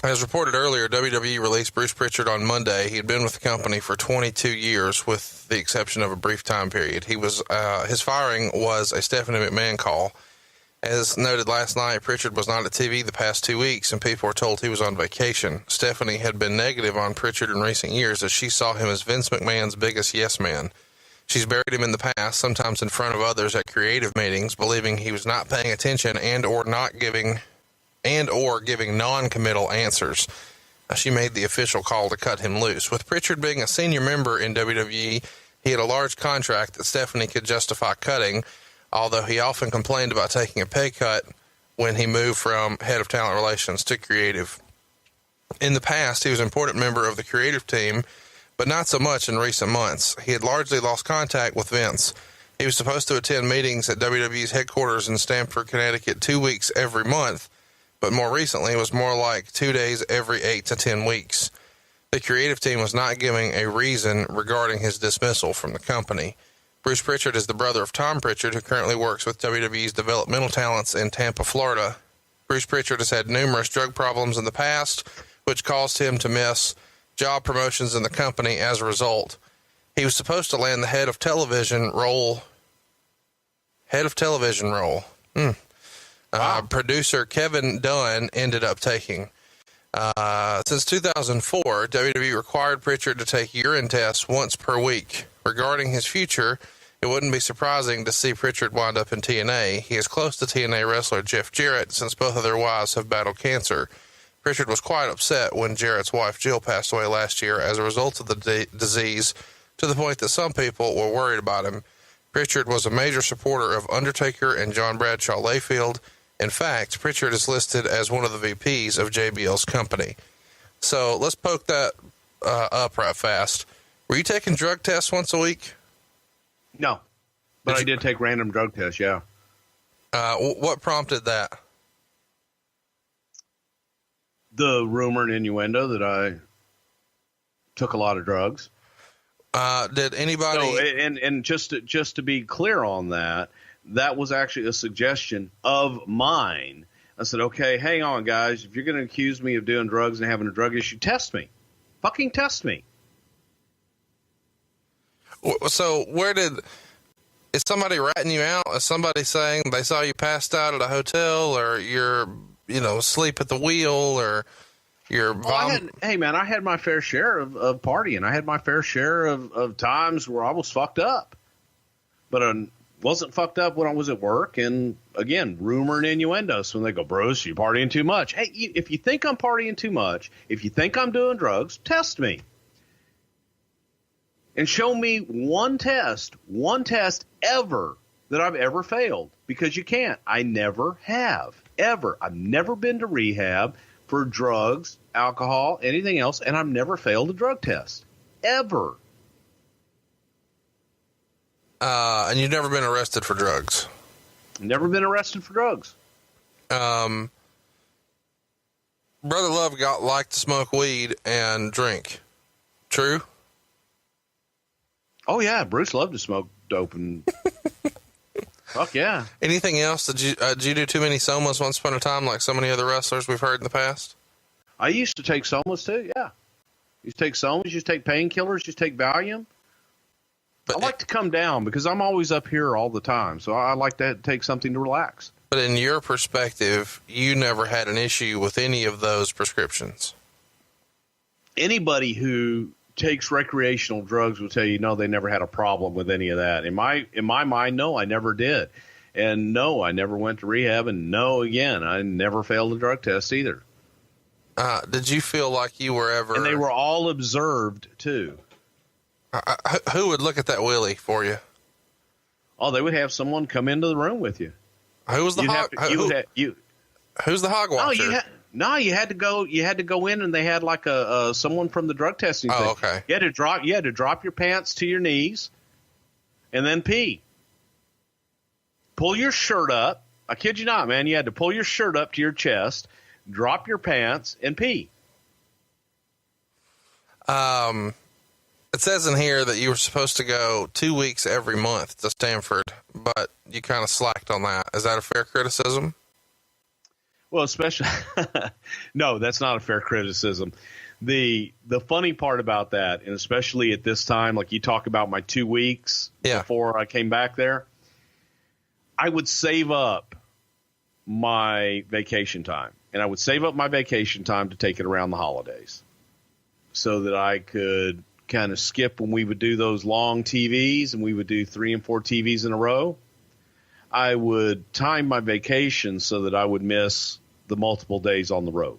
As reported earlier, WWE released Bruce Prichard on Monday. He had been with the company for 22 years, with the exception of a brief time period. His firing was a Stephanie McMahon call. As noted last night, Prichard was not at TV the past 2 weeks, and people were told he was on vacation. Stephanie had been negative on Prichard in recent years, as she saw him as Vince McMahon's biggest yes man. She's buried him in the past, sometimes in front of others at creative meetings, believing he was not paying attention and or giving non-committal answers. She made the official call to cut him loose. With Prichard being a senior member in WWE, he had a large contract that Stephanie could justify cutting, although he often complained about taking a pay cut when he moved from head of talent relations to creative. In the past, he was an important member of the creative team, but not so much in recent months. He had largely lost contact with Vince. He was supposed to attend meetings at WWE's headquarters in Stamford, Connecticut 2 weeks every month, but more recently it was more like 2 days every 8 to 10 weeks. The creative team was not giving a reason regarding his dismissal from the company. Bruce Prichard is the brother of Tom Prichard, who currently works with WWE's developmental talents in Tampa, Florida. Bruce Prichard has had numerous drug problems in the past, which caused him to miss job promotions in the company as a result. He was supposed to land the head of television role. Producer Kevin Dunn ended up taking. Since 2004, WWE required Prichard to take urine tests once per week. Regarding his future, it wouldn't be surprising to see Prichard wind up in TNA. He is close to TNA wrestler Jeff Jarrett, since both of their wives have battled cancer. Prichard was quite upset when Jarrett's wife Jill passed away last year as a result of the disease, to the point that some people were worried about him. Prichard was a major supporter of Undertaker and John Bradshaw Layfield. In fact, Prichard is listed as one of the VPs of JBL's company. So let's poke that up right fast. Were you taking drug tests once a week? No, but I did take random drug tests, yeah. What prompted that? The rumor and innuendo that I took a lot of drugs. Did anybody? No, and just to be clear on that, that was actually a suggestion of mine. I said, okay, hang on, guys. If you're going to accuse me of doing drugs and having a drug issue, test me. Fucking test me. So is somebody ratting you out? Is somebody saying they saw you passed out at a hotel, or you're, asleep at the wheel, or you're hey man, I had my fair share of partying. I had my fair share of times where I was fucked up. but wasn't fucked up when I was at work. And again, rumor and innuendo. So when they go, Bruce, you partying too much. Hey, if you think I'm partying too much, if you think I'm doing drugs, test me. And show me one test ever that I've ever failed, because you can't. I never have, ever. I've never been to rehab for drugs, alcohol, anything else, and I've never failed a drug test, ever. And you've never been arrested for drugs? Never been arrested for drugs. Brother Love liked to smoke weed and drink. True? Oh, yeah. Bruce loved to smoke dope and... Fuck yeah. Anything else? Did you do too many somas once upon a time like so many other wrestlers we've heard in the past? I used to take somas too, yeah. You take somas, you take painkillers, you take Valium. But I like to come down because I'm always up here all the time, so I like to take something to relax. But in your perspective, you never had an issue with any of those prescriptions? Anybody who takes recreational drugs will tell you, no, they never had a problem with any of that. In my mind, no, I never did. And no, I never went to rehab. And no, again, I never failed a drug test either. Did you feel like you were ever... And they were all observed, too. Who would look at that willy for you? Oh, they would have someone come into the room with you. Who was the hog? Who's the hog watcher? No, you had to go. You had to go in, and they had like someone from the drug testing thing. Oh, okay. You had to drop your pants to your knees, and then pee. Pull your shirt up. I kid you not, man. You had to pull your shirt up to your chest, drop your pants, and pee. It says in here that you were supposed to go 2 weeks every month to Stanford, but you kind of slacked on that. Is that a fair criticism? Well, especially no, that's not a fair criticism. The funny part about that, and especially at this time, like you talk about my 2 weeks before I came back there, I would save up my vacation time, and I would save up my vacation time to take it around the holidays so that I could kind of skip when we would do those long TVs and we would do 3 and 4 TVs in a row. I would time my vacation so that I would miss the multiple days on the road.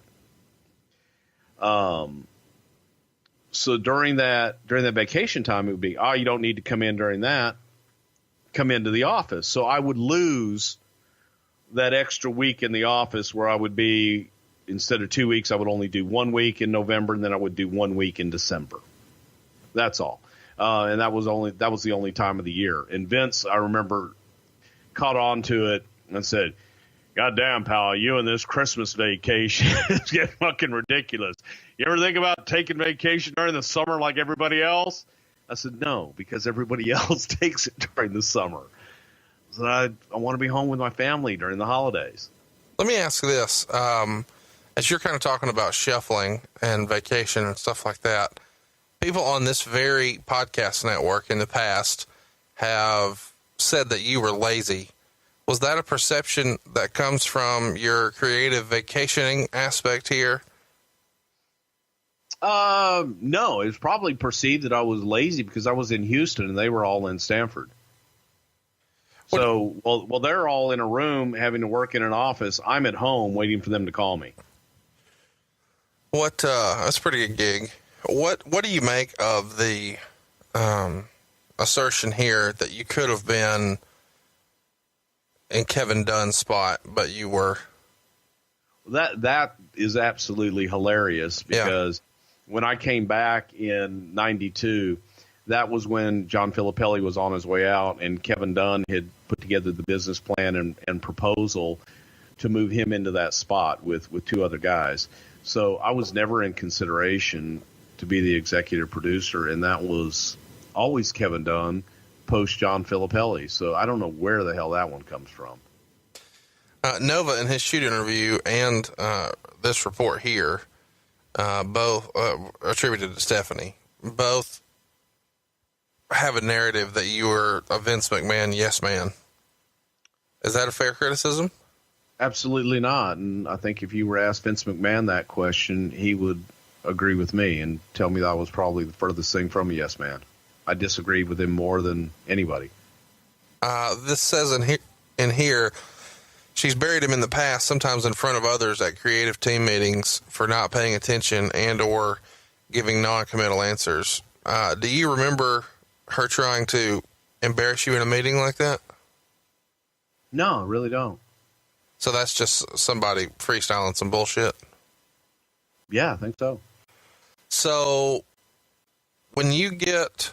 So during that vacation time, it would be, you don't need to come in during that. Come into the office. So I would lose that extra week in the office where I would be, instead of 2 weeks, I would only do 1 week in November, and then I would do 1 week in December. That's all. And that was the only time of the year. And Vince, I remember, caught on to it and said, God damn, pal, you and this Christmas vacation is getting fucking ridiculous. You ever think about taking vacation during the summer like everybody else? I said, no, because everybody else takes it during the summer. So I want to be home with my family during the holidays. Let me ask this. As you're kind of talking about shuffling and vacation and stuff like that, people on this very podcast network in the past have said that you were lazy. Was that a perception that comes from your creative vacationing aspect here? No, it was probably perceived that I was lazy because I was in Houston and they were all in Stanford. So, while they're all in a room having to work in an office, I'm at home waiting for them to call me. That's a pretty good gig. What do you make of the assertion here that you could have been in Kevin Dunn's spot, but you were? That is absolutely hilarious because when I came back in 92, that was when John Filippelli was on his way out, and Kevin Dunn had put together the business plan and proposal to move him into that spot with 2 other guys. So I was never in consideration to be the executive producer, and that was always Kevin Dunn post John Filippelli. So I don't know where the hell that one comes from. Nova, in his shoot interview and this report here, both attributed to Stephanie, both have a narrative that you were a Vince McMahon yes man. Is that a fair criticism? Absolutely not. And I think if you were asked Vince McMahon that question, he would agree with me and tell me that was probably the furthest thing from a yes man. I disagreed with him more than anybody. This says in here, she's buried him in the past, sometimes in front of others at creative team meetings for not paying attention and or giving non-committal answers. Do you remember her trying to embarrass you in a meeting like that? No, I really don't. So that's just somebody freestyling some bullshit? Yeah, I think so. So when you get...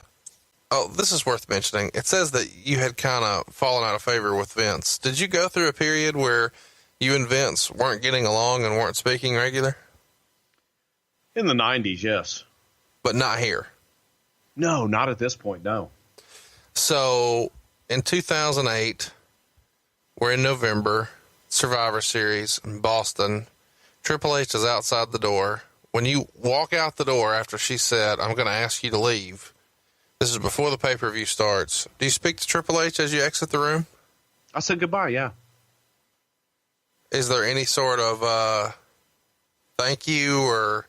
Oh, this is worth mentioning. It says that you had kind of fallen out of favor with Vince. Did you go through a period where you and Vince weren't getting along and weren't speaking regular? In the 90s, yes. But not here? No, not at this point, no. So in 2008, we're in November, Survivor Series in Boston. Triple H is outside the door. When you walk out the door after she said, I'm going to ask you to leave, this is before the pay-per-view starts. Do you speak to Triple H as you exit the room? I said goodbye, yeah. Is there any sort of thank you or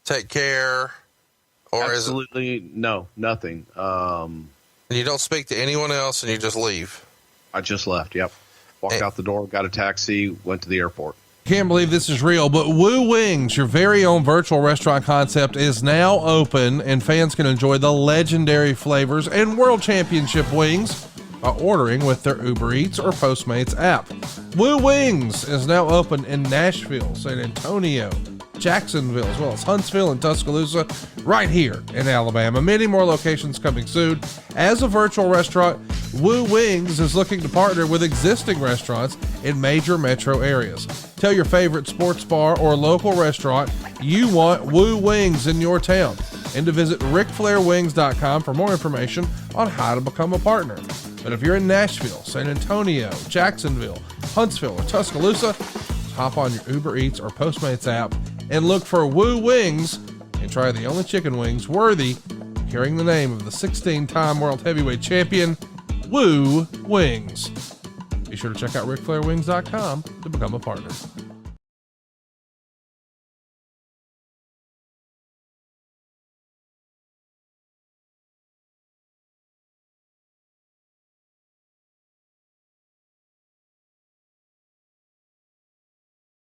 take care? Or Absolutely no, nothing. And you don't speak to anyone else and you just leave? I just left, yep. Walked out the door, got a taxi, went to the airport. Can't believe this is real, but Wooo Wings, your very own virtual restaurant concept, is now open, and fans can enjoy the legendary flavors and world championship wings by ordering with their Uber Eats or Postmates app. Wooo Wings is now open in Nashville, San Antonio, Jacksonville, as well as Huntsville and Tuscaloosa, right here in Alabama. Many more locations coming soon. As a virtual restaurant, Wooo Wings is looking to partner with existing restaurants in major metro areas. Tell your favorite sports bar or local restaurant you want Wooo Wings in your town, and to visit RicFlairWings.com for more information on how to become a partner. But if you're in Nashville, San Antonio, Jacksonville, Huntsville, or Tuscaloosa, hop on your Uber Eats or Postmates app and look for Wooo Wings and try the only chicken wings worthy of carrying the name of the 16-time world heavyweight champion, Wooo Wings. Be sure to check out RicFlairWings.com to become a partner.